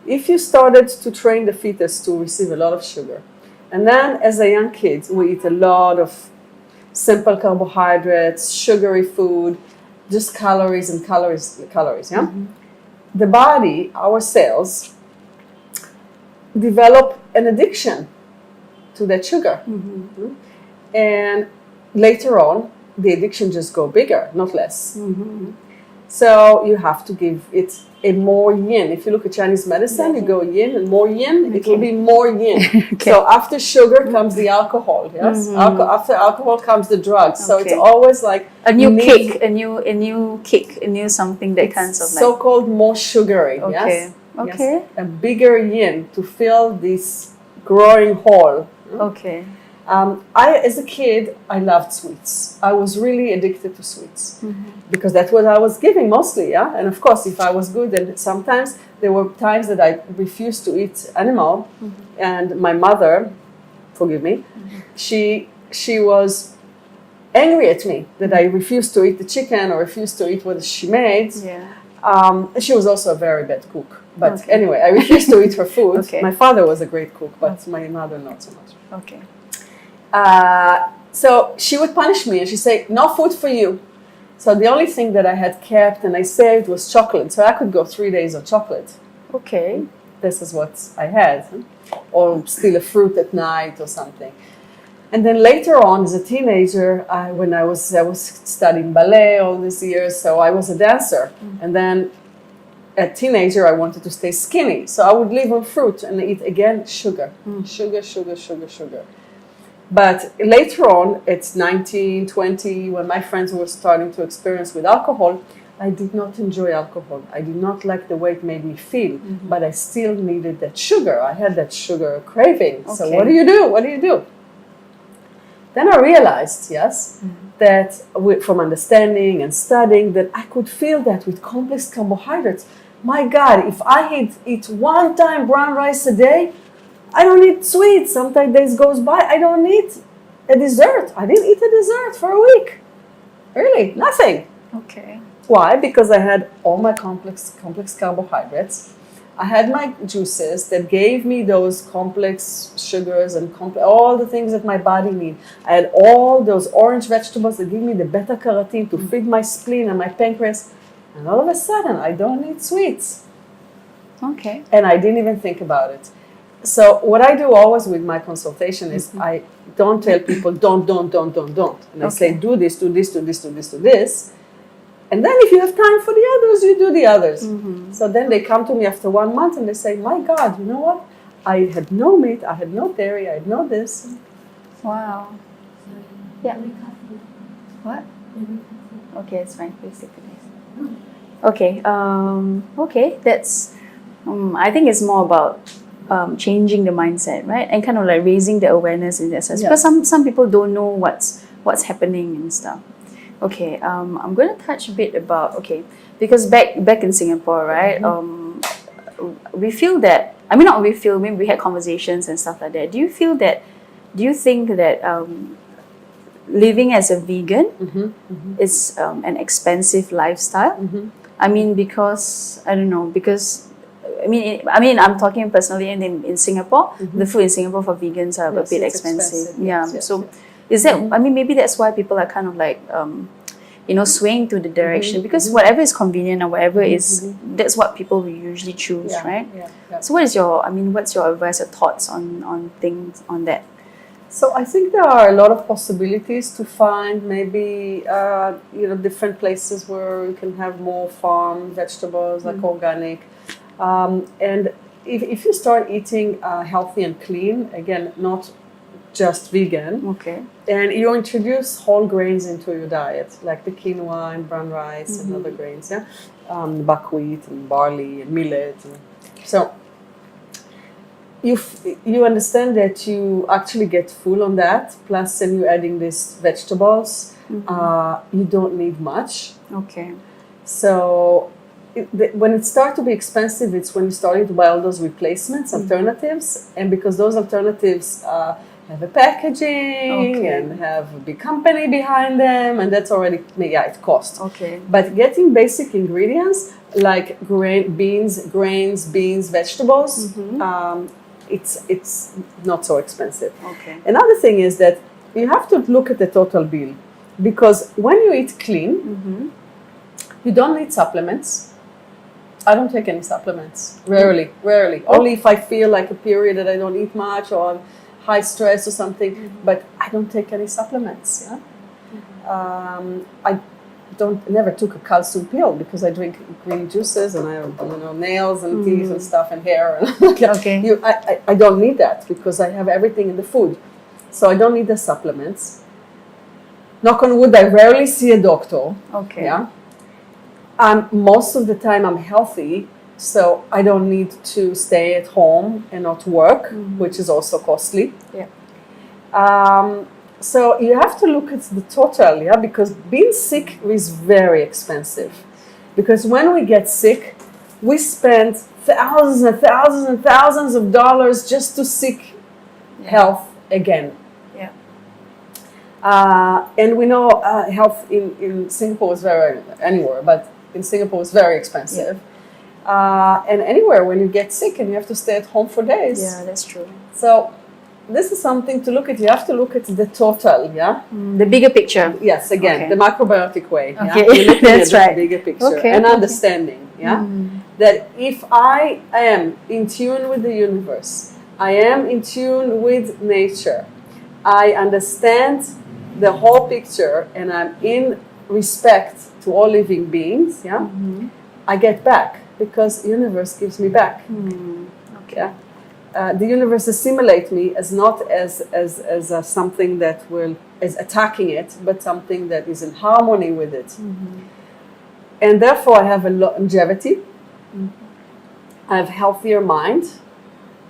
if you started to train the fetus to receive a lot of sugar, and then as a young kid, we eat a lot of simple carbohydrates, sugary food, just calories and calories, yeah? The body, our cells, develop an addiction to that sugar. And later on, the addiction just go bigger, not less. So you have to give it a more yin. If you look at Chinese medicine, you go yin and more yin, it will be more yin. So after sugar comes the alcohol, yes? After alcohol comes the drugs. So it's always like a new kick, a new something that kind of like so-called more sugary, yes? Okay. Yes. A bigger yin to fill this growing hole. Okay. As a kid, I loved sweets. I was really addicted to sweets because that's what I was giving mostly, yeah? And of course, if I was good, and sometimes there were times that I refused to eat animal, and my mother, forgive me, she was angry at me that I refused to eat the chicken or refused to eat what she made. She was also a very bad cook. But anyway, I refused to eat her food. My father was a great cook, but my mother not so much. Okay. So she would punish me and she'd say, no food for you. So the only thing that I had kept and I saved was chocolate. So I could go 3 days of chocolate. Okay. This is what I had. Or steal a fruit at night or something. And then later on, as a teenager, when I was studying ballet all these years, so I was a dancer. And then as a teenager, I wanted to stay skinny. So I would live on fruit and eat again sugar. Sugar. But later on, it's 19, 20, when my friends were starting to experience with alcohol, I did not enjoy alcohol. I did not like the way it made me feel, but I still needed that sugar. I had that sugar craving. So what do you do? Then I realized, that from understanding and studying, that I could feel that with complex carbohydrates. My God, if I eat one time brown rice a day, I don't eat sweets. Sometimes days goes by, I don't eat a dessert. I didn't eat a dessert for a week. Really, nothing. Okay. Why? Because I had all my complex carbohydrates. I had my juices that gave me those complex sugars and all the things that my body needs. I had all those orange vegetables that give me the beta carotene to feed my spleen and my pancreas. And all of a sudden, I don't need sweets. Okay. And I didn't even think about it. So what I do always with my consultation is I don't tell people don't. And I say do this. And then if you have time for the others, you do the others. So then they come to me after 1 month and they say, my God, you know what? I had no meat, I had no dairy, I had no this. Wow. Yeah. What? Okay, it's fine. Please take this. Okay. Okay. That's. I think it's more about changing the mindset, right? And kind of like raising the awareness in that sense. Because some people don't know what's happening and stuff. Okay, I'm going to touch a bit about, because back in Singapore, right, we feel that, maybe we had conversations and stuff like that. Do you think that living as a vegan is an expensive lifestyle. I mean, because I don't know, because I mean, I'm talking personally. In Singapore, the food in Singapore for vegans are a bit it's expensive. Yes, So, is that? I mean, maybe that's why people are kind of like, swaying to the direction because whatever is convenient or whatever is, that's what people will usually choose, right? So, what's your advice or thoughts on things on that? So I think there are a lot of possibilities to find maybe different places where you can have more farm vegetables like organic, and if you start eating healthy and clean, again, not just vegan, Okay. and you introduce whole grains into your diet, like the quinoa and brown rice and other grains, buckwheat and barley and millet, so. You understand that you actually get full on that, plus then you're adding these vegetables. You don't need much. Okay. So when it starts to be expensive, it's when you started to buy all those replacements, alternatives, and because those alternatives have a packaging and have a big company behind them, and that's already, it costs. Okay. But getting basic ingredients like grains, vegetables, it's not so expensive. Okay. Another thing is that you have to look at the total bill, because when you eat clean, you don't need supplements. I don't take any supplements. Rarely. Only if I feel like a period that I don't eat much or I'm high stress or something, but I don't take any supplements. I never took a calcium pill because I drink green juices and I have nails and teeth and stuff and hair. Okay. I don't need that because I have everything in the food. So I don't need the supplements. Knock on wood, I rarely see a doctor. Okay. Yeah. Most of the time I'm healthy, so I don't need to stay at home and not work, which is also costly. Yeah. So you have to look at the total, because being sick is very expensive. Because when we get sick, we spend thousands and thousands and thousands of dollars just to seek health again. Yeah. And we know health in Singapore is anywhere, but in Singapore is very expensive. And anywhere when you get sick and you have to stay at home for days. Yeah, that's true. So this is something to look at. You have to look at the total, the bigger picture. Yes, again, Okay. the macrobiotic way. Okay, You're looking that's at right. the bigger picture Okay, and okay. understanding, that if I am in tune with the universe, I am in tune with nature, I understand the whole picture, and I'm in respect to all living beings, I get back because the universe gives me back. Okay. The universe assimilates me as not as something that is attacking it, but something that is in harmony with it. And therefore I have a longevity, I have healthier mind,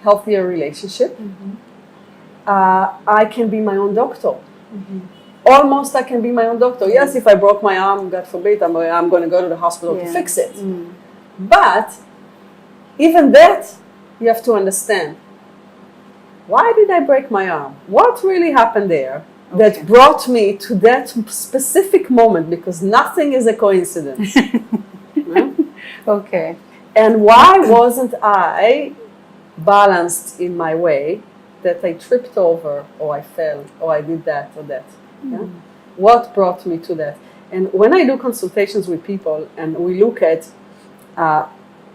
healthier relationship. I can be my own doctor. Almost I can be my own doctor. Yes, if I broke my arm, God forbid, I'm going to go to the hospital to fix it. But even that, you have to understand, why did I break my arm? What really happened there that brought me to that specific moment? Because nothing is a coincidence. Okay. And why wasn't I balanced in my way that I tripped over or I fell or I did that or that? What brought me to that? And when I do consultations with people and we look at,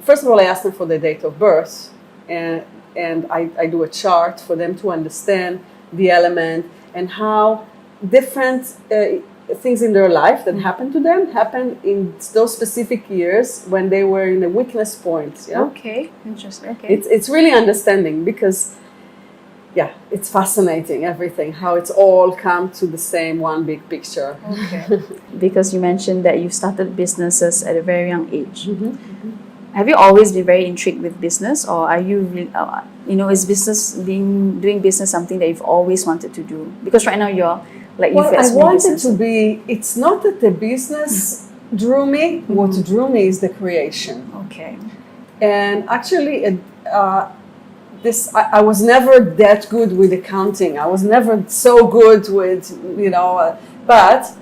first of all, I ask them for their date of birth, and I do a chart for them to understand the element and how different things in their life that happen to them happen in those specific years when they were in a weakness point. Okay. Interesting. Okay. It's really understanding because it's fascinating, everything, how it's all come to the same one big picture. Okay. Because you mentioned that you started businesses at a very young age. Have you always been very intrigued with business, or are you, is doing business something that you've always wanted to do? Because right now you're like, well, I wanted to be. It's not that the business drew me. What drew me is the creation. Okay. And actually, I was never that good with accounting. I was never so good with, but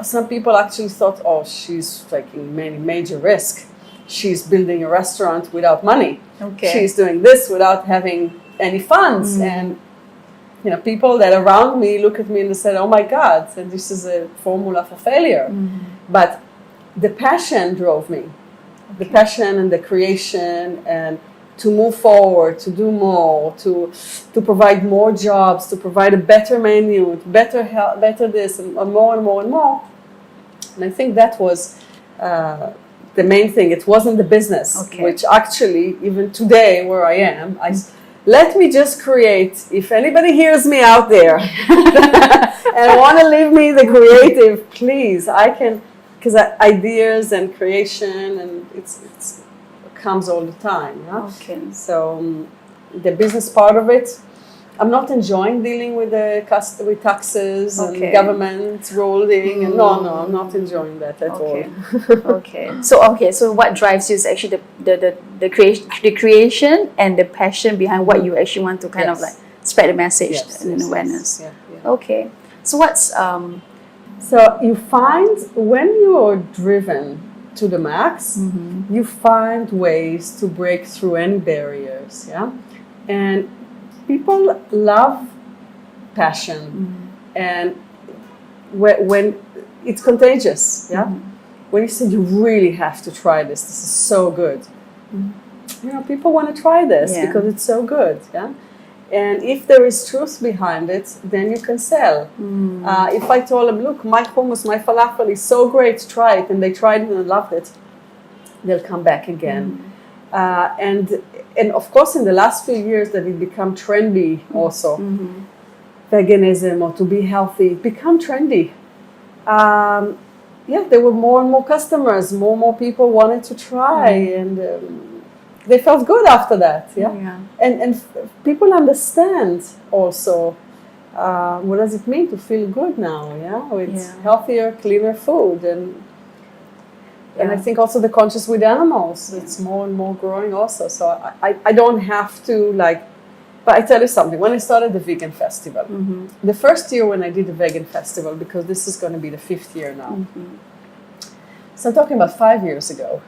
some people actually thought, oh, she's taking many major risk. She's building a restaurant without money. Okay. She's doing this without having any funds. And, people that around me look at me and they said, oh my God, and this is a formula for failure. But the passion drove me. The passion and the creation and to move forward, to do more, to provide more jobs, to provide a better menu, better health, better this, and more and more and more. And I think that was the main thing. It wasn't the business, which actually, even today where I am, let me just create. If anybody hears me out there and want to leave me the creative, please, I can, because ideas and creation, and it's comes all the time. Yeah? Okay. So the business part of it, I'm not enjoying dealing with with taxes and government ruling. And no, I'm not enjoying that at all. Okay. So what drives you is actually the creation and the passion behind what you actually want to kind of like spread the message and awareness. Yeah. Okay. So what's So you find when you're driven to the max, you find ways to break through any barriers, and people love passion, and when it's contagious, when you say you really have to try this is so good, people want to try this because it's so good, And if there is truth behind it, then you can sell. If I told them, look, my hummus, my falafel is so great, try it, and they tried it and loved it, they'll come back again. And of course, in the last few years that it become trendy also, veganism or to be healthy, it become trendy. There were more and more customers, more and more people wanted to try, and they felt good after that, and people understand also what does it mean to feel good now, with healthier, cleaner food, and I think also the conscious with animals, it's more and more growing also. So I don't have to but I tell you something, when I started the Vegan Festival, the first year when I did the Vegan Festival, because this is going to be the 5th year now, so I'm talking about 5 years ago,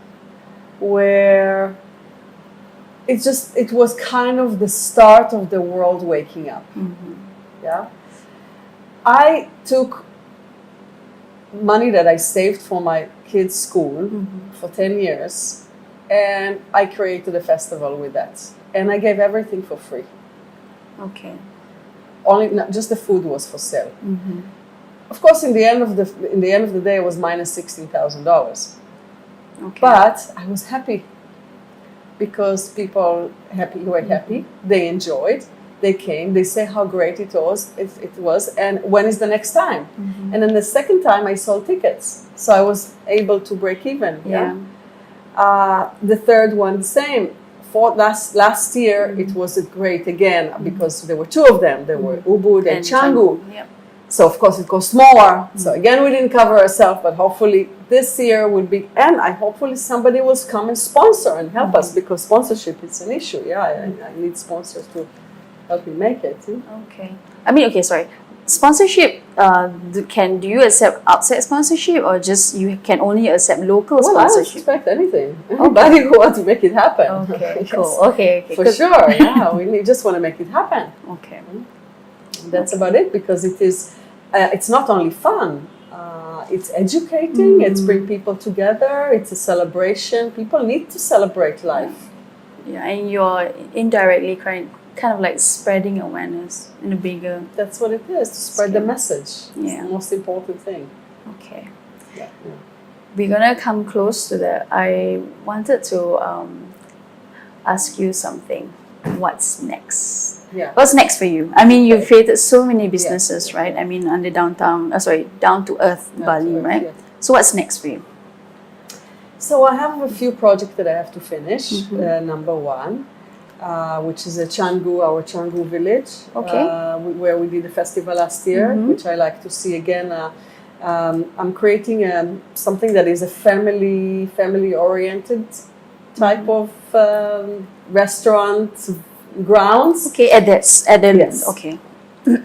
where it was kind of the start of the world waking up. I took money that I saved for my kids' school for 10 years, and I created a festival with that. And I gave everything for free. Okay. Just the food was for sale. Of course, in the end of the day, it was minus $16,000. Okay. But I was happy. Because people were happy, they enjoyed, they came, they say how great it was, and when is the next time? And then the second time I sold tickets, so I was able to break even. The third one, the same. For last year, it was great again because there were 2 of them. There were Ubud and Canggu. So of course it costs more. So again, we didn't cover ourselves, but hopefully this year will be, and hopefully somebody will come and sponsor and help us, because sponsorship is an issue. I need sponsors to help me make it. Okay. Sorry. Sponsorship, do you accept outside sponsorship, or just you can only accept local sponsorship? I don't expect anything. Anybody who wants to make it happen. Okay, cool. Okay. For sure, we just want to make it happen. Okay. That's about it, because it is, it's not only fun, it's educating, it's bring people together, it's a celebration. People need to celebrate life. And you're indirectly kind of like spreading awareness in a bigger... That's what it is, to spread the message. It's the most important thing. Okay. We're going to come close to that. I wanted to ask you something. What's next? What's next for you? I mean, you've created so many businesses, right? I mean, under down to earth Bali, right? So what's next for you? So I have a few projects that I have to finish. Number one, which is our Canggu village, where we did the festival last year, which I like to see again. I'm creating something that is a family-oriented type of restaurant grounds. Okay, at that Yes. okay.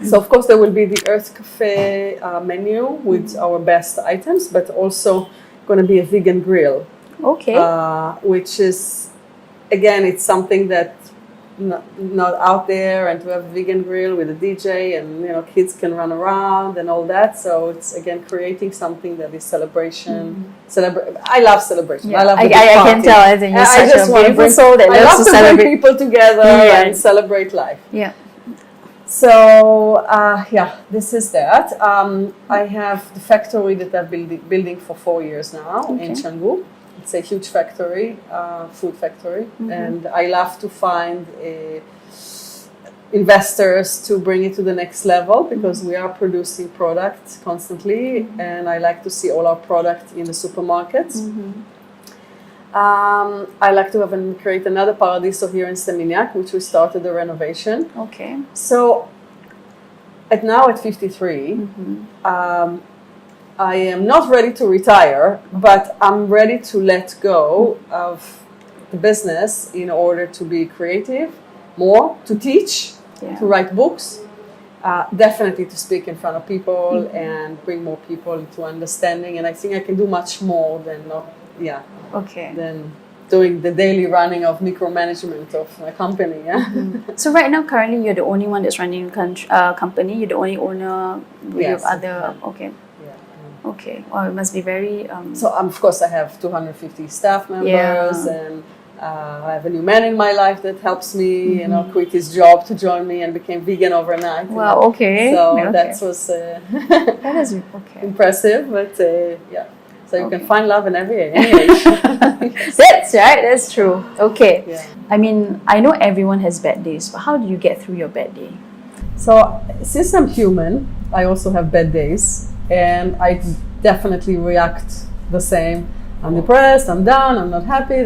So of course there will be the Earth Cafe menu with our best items, but also going to be a vegan grill, Okay. which is, again, it's something that not out there, and to have a vegan grill with a DJ and kids can run around and all that. So it's again creating something that is celebration. I love celebration. Yeah. I love the big I can party. tell. I think you're I such just a wanna beautiful bring- soul that I loves love to to bring celebrate. people together Yeah. and celebrate life. Yeah. So this is that. I have the factory that I've been building for 4 years now in Canggu. It's a huge factory, food factory, and I love to find investors to bring it to the next level because we are producing product constantly, and I like to see all our product in the supermarkets. I like to create another Paradiso here in Seminyak, which we started the renovation. Okay. So at 53, I am not ready to retire, but I'm ready to let go of the business in order to be creative, more, to teach, to write books, definitely to speak in front of people and bring more people into understanding. And I think I can do much more than than doing the daily running of micromanagement of my company. So right now, currently, you're the only one that's running company. You're the only owner. Yes. Other okay. Okay. Well, it must be very. So of course I have 250 staff members, and I have a new man in my life that helps me. Quit his job to join me and became vegan overnight. Wow. Okay. So okay. that was that is okay. impressive, but So you can find love in any age. That's right. That's true. Okay. Yeah. I mean, I know everyone has bad days, but how do you get through your bad day? So since I'm human, I also have bad days, and I definitely react the same. I'm depressed, I'm down, I'm not happy,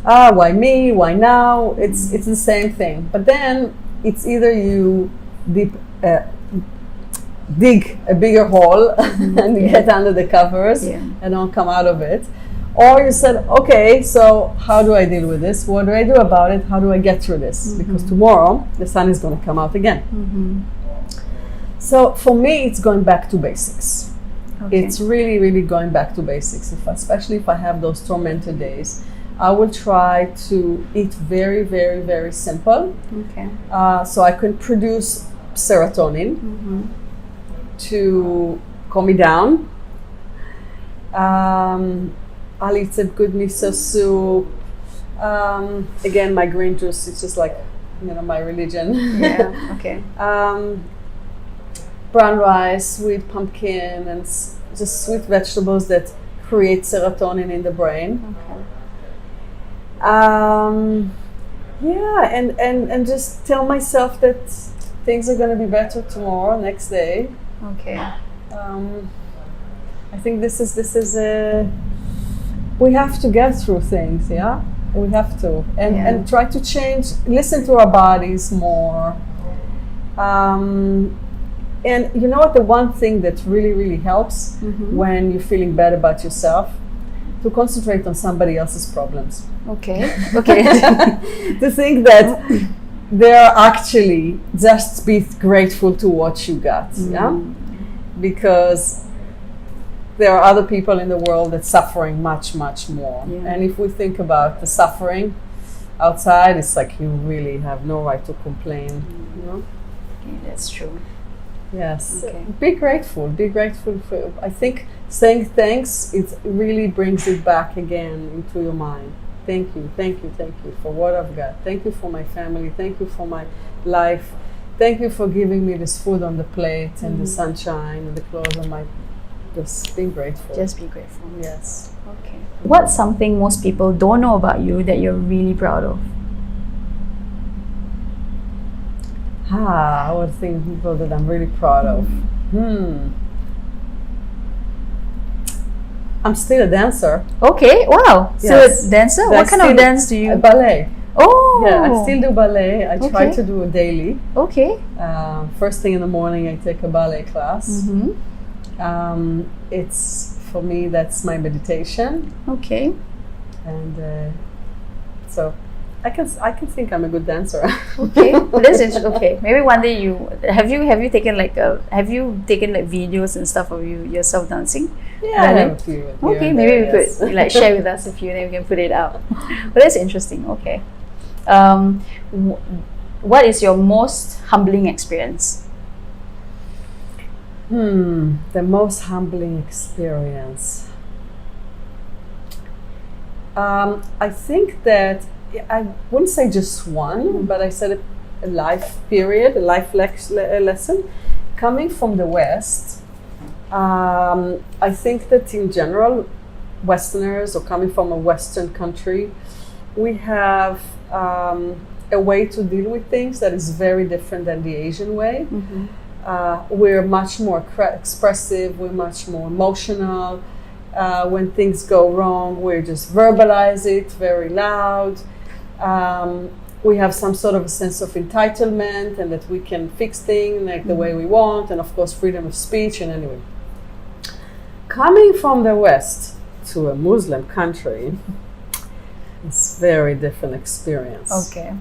why me, why now? It's the same thing. But then it's either you dig a bigger hole and you get under the covers and don't come out of it. Or you said, okay, so how do I deal with this? What do I do about it? How do I get through this? Because tomorrow the sun is going to come out again. So for me, it's going back to basics. Okay. It's really, really going back to basics. Especially if I have those tormented days, I will try to eat very, very, very simple. Okay. So I can produce serotonin to calm me down. I'll eat some good miso soup. Again, my green juice, it's just like, my religion. Yeah, okay. Brown rice with pumpkin and just sweet vegetables that create serotonin in the brain. Okay. And just tell myself that things are going to be better tomorrow, next day. Okay. I think this is we have to get through things, we have to, and try to change, listen to our bodies more. And you know what, the one thing that really, really helps when you're feeling bad about yourself, to concentrate on somebody else's problems. Okay. Okay. To think that they're actually, just be grateful to what you got, because there are other people in the world that's suffering much, much more. Yeah. And if we think about the suffering outside, it's like you really have no right to complain. Okay, that's true. Yes. Okay. Be grateful. Be grateful for. I think saying thanks, it really brings it back again into your mind. Thank you, thank you, thank you for what I've got. Thank you for my family. Thank you for my life. Thank you for giving me this food on the plate and the sunshine and the clothes on my. Just being grateful. Just be grateful. Yes. Okay. What's something most people don't know about you that you're really proud of? I would think people that I'm really proud of. I'm still a dancer. Okay, wow. Yes. So dancer? But What kind of dance do you? Ballet. Oh. Yeah, I still do ballet. I try Okay. to do it daily. Okay. First thing in the morning, I take a ballet class. Mm-hmm. It's, for me, that's my meditation. Okay. And so I can think I'm a good dancer. Okay, that's interesting. Okay, maybe one day have you taken like videos and stuff of you yourself dancing? Yeah, I have a few here Okay, and maybe there, we yes. could like share with us a few, then we can put it out. But that's interesting. Okay, what is your most humbling experience? The most humbling experience. I think that I wouldn't say just one, but I said a life period, a life lesson. Coming from the West, I think that in general, Westerners or coming from a Western country, we have a way to deal with things that is very different than the Asian way. We're much more expressive, we're much more emotional. When things go wrong, we just verbalize it very loud. We have some sort of a sense of entitlement and that we can fix things like the way we want, and of course freedom of speech. And anyway, coming from the West to a Muslim country, it's a very different experience. Okay.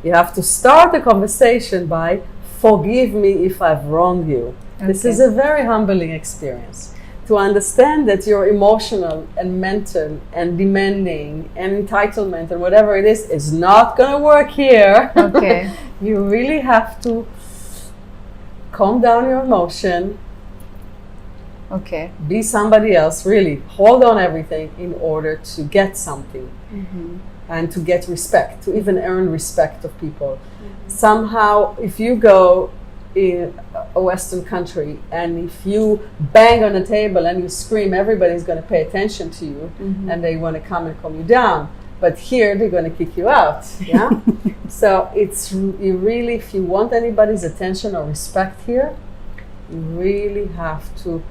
You have to start the conversation by forgive me if I've wronged you. This is a very humbling experience. To understand that you're emotional and mental and demanding and entitlement and whatever it is not going to work here. Okay. You really have to calm down your emotion. Okay. Be somebody else, really. Hold on everything in order to get something. And to get respect, to even earn respect of people. Somehow, if you go in a Western country and if you bang on the table and you scream, everybody's going to pay attention to you and they want to come and calm you down. But here they're going to kick you out. Yeah. So you really, if you want anybody's attention or respect here, you really have to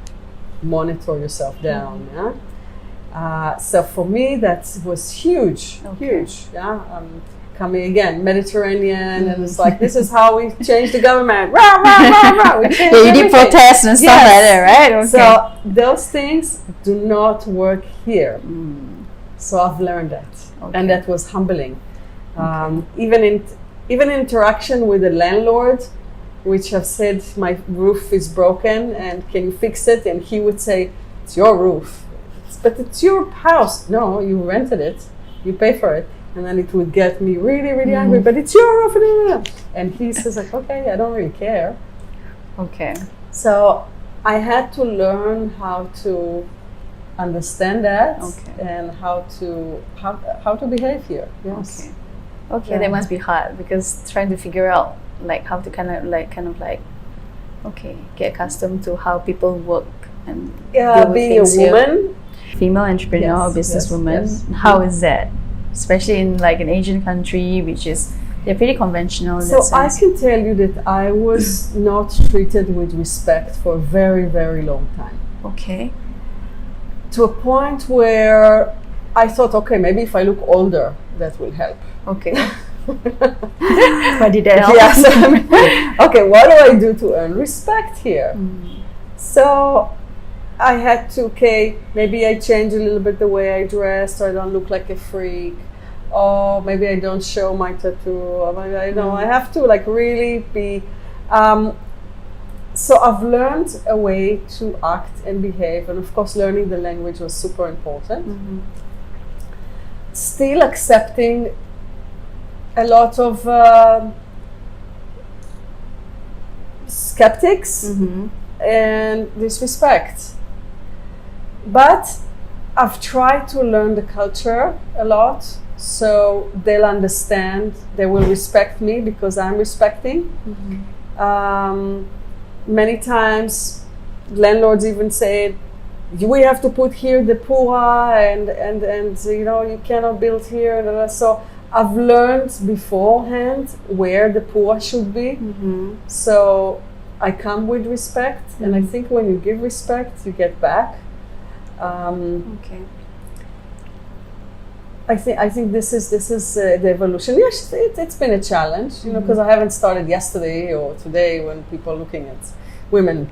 monitor yourself down. Yeah. So for me, that was huge. Huge. Yeah. Coming again, Mediterranean, and it's like, this is how we change the government. Rah, rah, rah, rah. We change You did everything. protests and stuff like that, right? Okay. So those things do not work here. So I've learned that, and that was humbling. Even in interaction with the landlord, which have said, my roof is broken, and can you fix it? And he would say, it's your roof, but it's your house. No, you rented it, you pay for it. And then it would get me really, really angry, but it's your roof. And he says like, okay, I don't really care. Okay. So I had to learn how to understand that and how to behave here. Yes. Okay, that must be hard, because trying to figure out like how to kind of like get accustomed to how people work and deal with being things a woman, here. Female entrepreneur or businesswoman, how is that? Especially in like an Asian country, which is, they're pretty conventional in that So I sense. can tell you that I was not treated with respect for a very, very long time. Okay. To a point where I thought, okay, maybe if I look older, that will help. Okay. But did that help? Yes. Okay, what do I do to earn respect here? So I had to, maybe I change a little bit the way I dress so I don't look like a freak. Or maybe I don't show my tattoo. Or maybe I have to like really be. So I've learned a way to act and behave, and of course learning the language was super important. Still accepting a lot of skeptics and disrespect. But I've tried to learn the culture a lot, so they'll understand, they will respect me because I'm respecting. Many times landlords even say, we have to put here the pura and you cannot build here. So I've learned beforehand where the pura should be. So I come with respect, and I think when you give respect, you get back. I think this is the evolution. Yes, it's been a challenge, because I haven't started yesterday or today when people are looking at women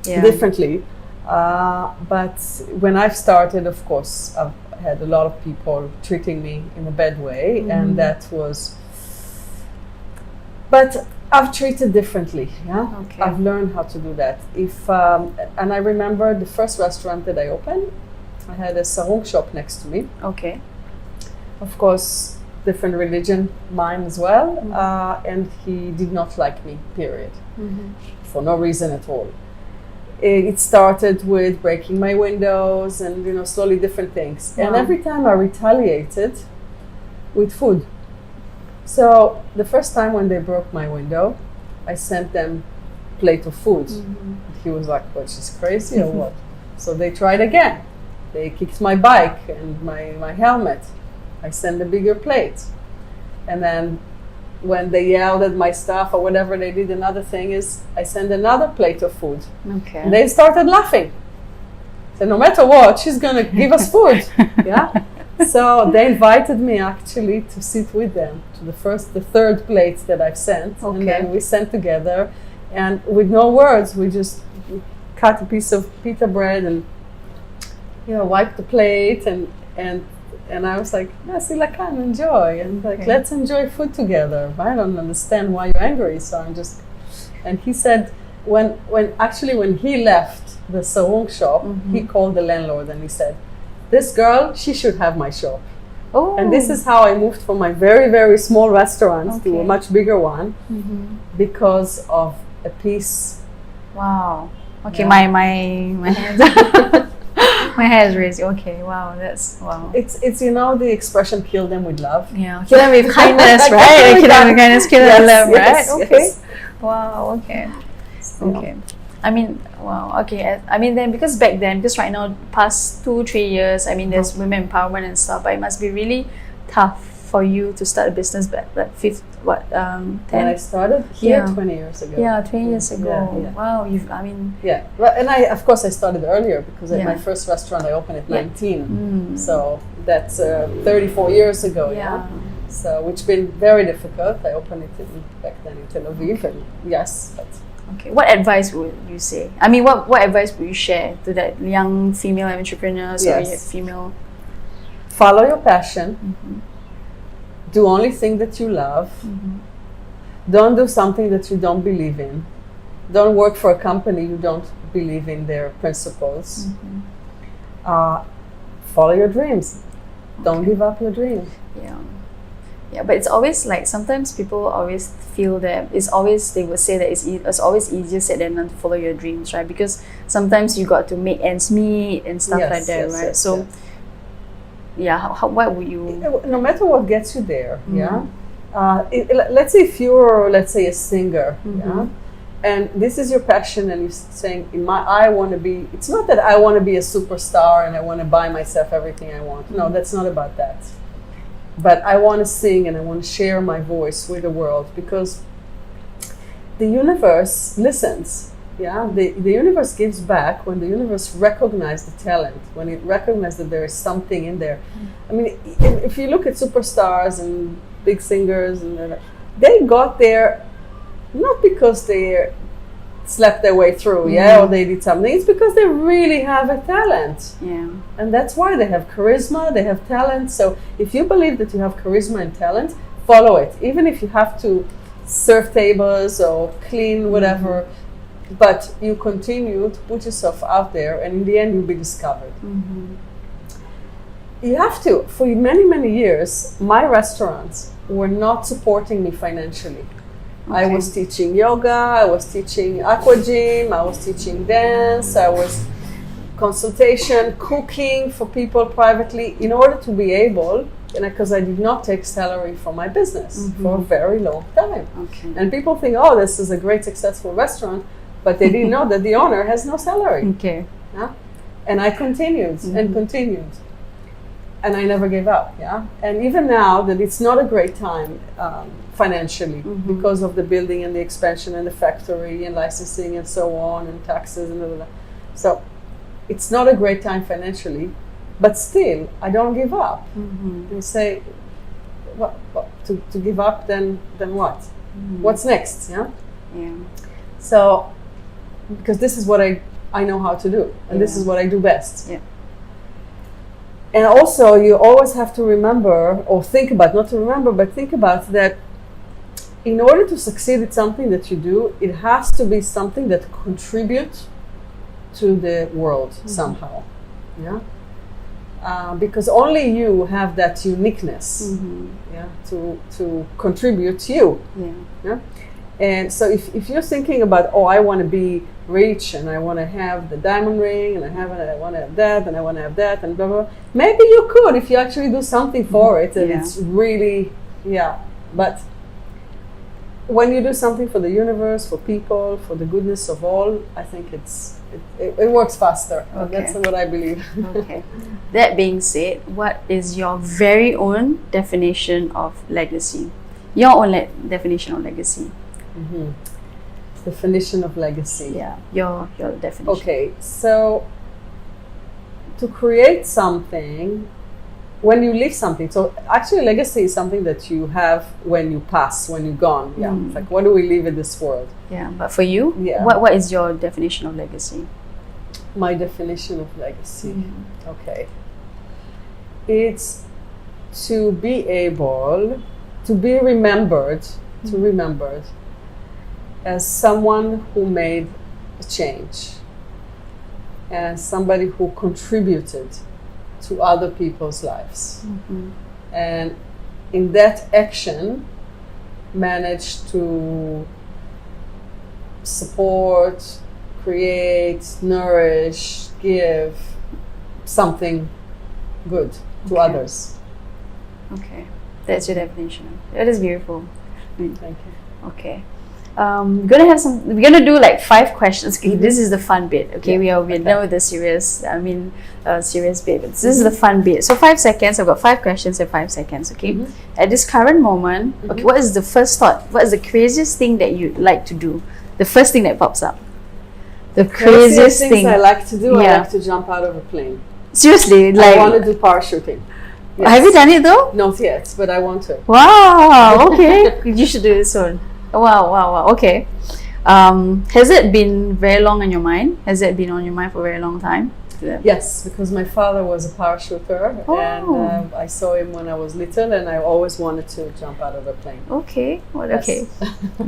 differently. But when I've started, of course, had a lot of people treating me in a bad way, and that was. But I've treated differently. Yeah, Okay. I've learned how to do that. And I remember the first restaurant that I opened, I had a sarong shop next to me. Okay. Of course, different religion, mine as well, and he did not like me. Period. For no reason at all. It started with breaking my windows and slowly different things. And Wow. every time I retaliated with food. So the first time when they broke my window, I sent them plate of food. He was like, "What, she's crazy or what?" So they tried again. They kicked my bike and my helmet. I sent a bigger plate. And then when they yelled at my staff or whatever they did, another thing is I sent another plate of food. Okay. And they started laughing. So no matter what, she's gonna give us food. Yeah. So they invited me actually to sit with them to the third plate that I've sent. Okay. And then we sat together, and with no words, we just cut a piece of pita bread and wiped the plate and I was like, Sila Khan, enjoy. And like, Okay. let's enjoy food together. I don't understand why you're angry. So I'm just, and he said, when he left the sarong shop, he called the landlord and he said, "This girl, she should have my shop." Oh. And this is how I moved from my very, very small restaurant to a Okay. much bigger one because of a piece. Wow. Okay, Yeah. my hands my hair is raised. Okay, wow, that's wow. It's the expression "kill them with love." Yeah, kill them with kindness, right? Kill them with kindness, kill them with love, right? Yes, Okay. yes. Wow. Okay. So, Okay. I mean, wow. Okay. I mean, then because back then, because right now, past 2-3 years, I mean, there's women empowerment and stuff, but it must be really tough for you to start a business back like 10. When I started here Yeah. 20 years ago. Yeah, 20 years ago. Yeah. Wow. Yeah, well, and of course I started earlier because Yeah. my first restaurant I opened at Yeah. 19. So that's 34 years ago. Yeah. So which been very difficult. I opened it back then in Tel Aviv, and yes, but Okay. What advice would you say? I mean, what advice would you share to that young female entrepreneurs or Yes. female? follow your passion. Do only thing that you love. Don't do something that you don't believe in. Don't work for a company you don't believe in their principles. Follow your dreams. Don't give up your dreams. Yeah. Yeah, but it's always like sometimes people always feel that they would say that it's always easier said than done to follow your dreams, right? Because sometimes you got to make ends meet and stuff Yes, like that, yes, right? yes, So, yes. yeah, what would you? No matter what gets you there, let's say if you're, a singer, and this is your passion, and you're saying, I want to be. It's not that I want to be a superstar and I want to buy myself everything I want. No, that's not about that. But I want to sing and I want to share my voice with the world because the universe listens. Yeah, the universe gives back when the universe recognizes the talent, when it recognizes that there is something in there. I mean, if you look at superstars and big singers, and they got there not because they slept their way through, or they did something. It's because they really have a talent. Yeah. And that's why they have charisma, they have talent. So if you believe that you have charisma and talent, follow it. Even if you have to serve tables or clean whatever, but you continue to put yourself out there, and in the end you'll be discovered. You have to. For many, many years, my restaurants were not supporting me financially. I was teaching yoga, I was teaching aqua gym, I was teaching dance, I was consultation, cooking for people privately in order to be able, because I did not take salary from my business for a very long time. Okay. And people think, oh, this is a great successful restaurant, but they didn't know that the owner has no salary. Okay. Yeah? And I continued and continued. And I never gave up. Yeah. And even now that it's not a great time financially because of the building and the expansion and the factory and licensing and so on and taxes and blah, blah, blah. So it's not a great time financially, but still I don't give up. You say, what to give up? Then what? What's next? Yeah. Yeah. So because this is what I know how to do, and this is what I do best. Yeah. And also, you always have to remember, or think about, not to remember, but think about that in order to succeed at something that you do, it has to be something that contributes to the world somehow. Yeah? Because only you have that uniqueness, yeah, to contribute to you. Yeah? And so if you're thinking about, oh, I want to be rich and I want to have the diamond ring and I want to have that and I want to have that and blah, blah, blah, maybe you could if you actually do something for it and it's really, but when you do something for the universe, for people, for the goodness of all, I think it works faster. Okay. That's what I believe. Okay. That being said, what is your very own definition of legacy? Your own definition of legacy. Definition of legacy. Yeah, your definition. Okay, so to create something, when you leave something, so actually legacy is something that you have when you pass, when you're gone. Yeah, it's like, what do we leave in this world? Yeah, but for you, Yeah. what is your definition of legacy? My definition of legacy. Okay. It's to be able to be remembered, as someone who made a change, as somebody who contributed to other people's lives. And in that action, managed to support, create, nourish, give something good to others. Okay, that's your definition. That is beautiful. Thank you. Okay. We're gonna do like 5 questions. Okay, this is the fun bit. Okay, we're done with the serious bit. This is the fun bit. So 5 seconds. I've got 5 questions in 5 seconds. Okay. At this current moment, okay, what is the first thought? What is the craziest thing that you'd like to do? The first thing that pops up. The craziest things thing I like to do. Yeah. I like to jump out of a plane. Seriously, like, I want to do parachuting. Yes. have you done it though? Not yet, but I want to. Wow. Okay, you should do it soon. Wow. Okay. Has it been very long on your mind? Has it been on your mind for a very long time? Yes, because my father was a parachuter, and I saw him when I was little, and I always wanted to jump out of a plane. Okay. Well, Yes. okay.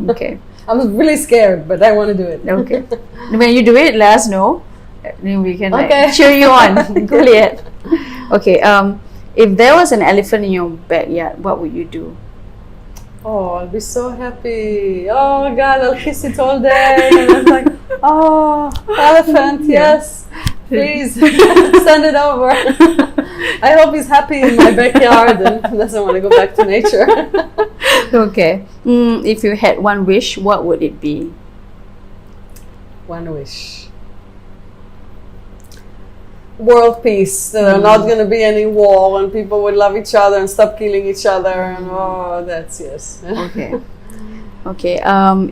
Okay. I was really scared, but I want to do it. Okay. When you do it, let us know. Then we can like Okay. cheer you on. Go Liat. Okay. If there was an elephant in your backyard, what would you do? Oh, I'll be so happy. Oh God, I'll kiss it all day. And I'm like, oh, elephant, yes. Please send it over. I hope he's happy in my backyard and doesn't want to go back to nature. Okay. If you had one wish, what would it be? One wish. World peace. There are not going to be any war, and people would love each other and stop killing each other. And that's yes. Okay. Okay.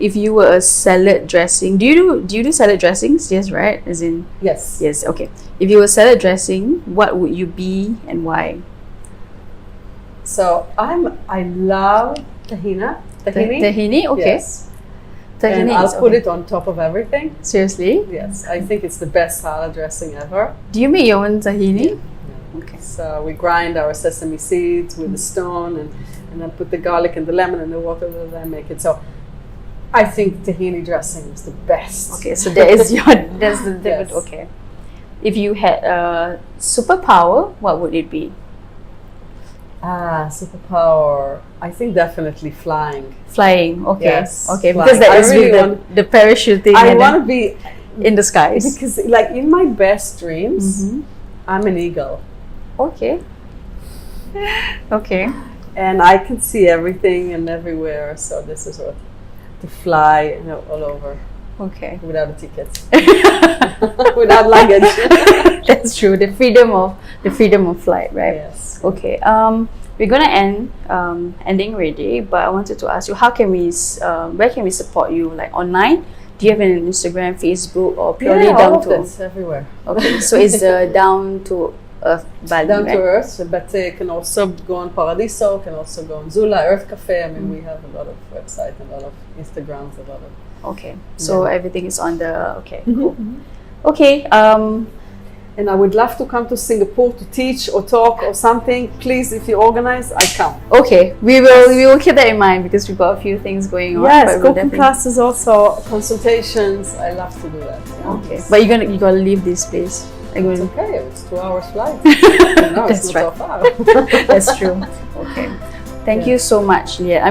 If you were a salad dressing, do you do salad dressings? Yes, right? As in Yes. yes. Okay. If you were salad dressing, what would you be and why? So I love tahini. Tahini. Okay. Yes. Tahini And I'll is put okay. it on top of everything. Seriously? Yes, I think it's the best salad dressing ever. Do you make your own tahini? Okay. So we grind our sesame seeds with the stone and then put the garlic and the lemon and the water and then make it. So I think tahini dressing is the best. Okay. So that is that's the Yes. okay. If you had a superpower, what would it be? Superpower. I think definitely flying. Flying. Okay. Yes, Okay. flying. Because that I is really with the parachuting I and want to be in the skies. because like in my best dreams, I'm an eagle. Okay. Okay. And I can see everything and everywhere. So this is what to fly all over Okay. without a ticket, without luggage. That's true. The freedom of flight, right? Yes. Okay. We're gonna ending already, but I wanted to ask you, how can we where can we support you? Like online? Do you have an Instagram, Facebook, or purely all down of to? this everywhere. Okay, so it's down to earth Bali, Down right? to earth, but can also go on Paradiso, can also go on Zula, Earth Cafe. I mean, we have a lot of websites, a lot of Instagrams, a lot of. Okay, so everything is on the. Okay, cool. Okay. and I would love to come to Singapore to teach or talk or something. Please, if you organize, I come. Okay, we will keep that in mind because we've got a few things going on. Yes, but we'll cooking definitely- classes also, consultations. I love to do that. Yeah. Okay, but you gotta leave this place. It's okay. It's 2 hours flight. No, That's it's not so far. That's true. Okay. Thank you so much, Liat.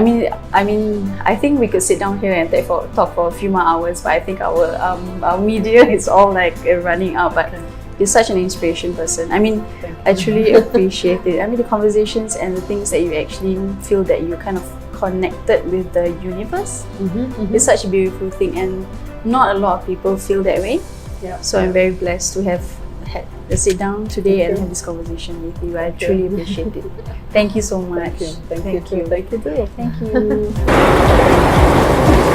I think we could sit down here and talk for a few more hours, but I think our media is all like running out. But you're such an inspiration person. I truly appreciate it. The conversations and the things that you actually feel that you kind of connected with the universe. It's such a beautiful thing, and not a lot of people feel that way. Yeah. So I'm very blessed to have had a sit down today and have this conversation with you. I truly appreciate it. Thank you so much. Thank you. Thank you too. Thank you.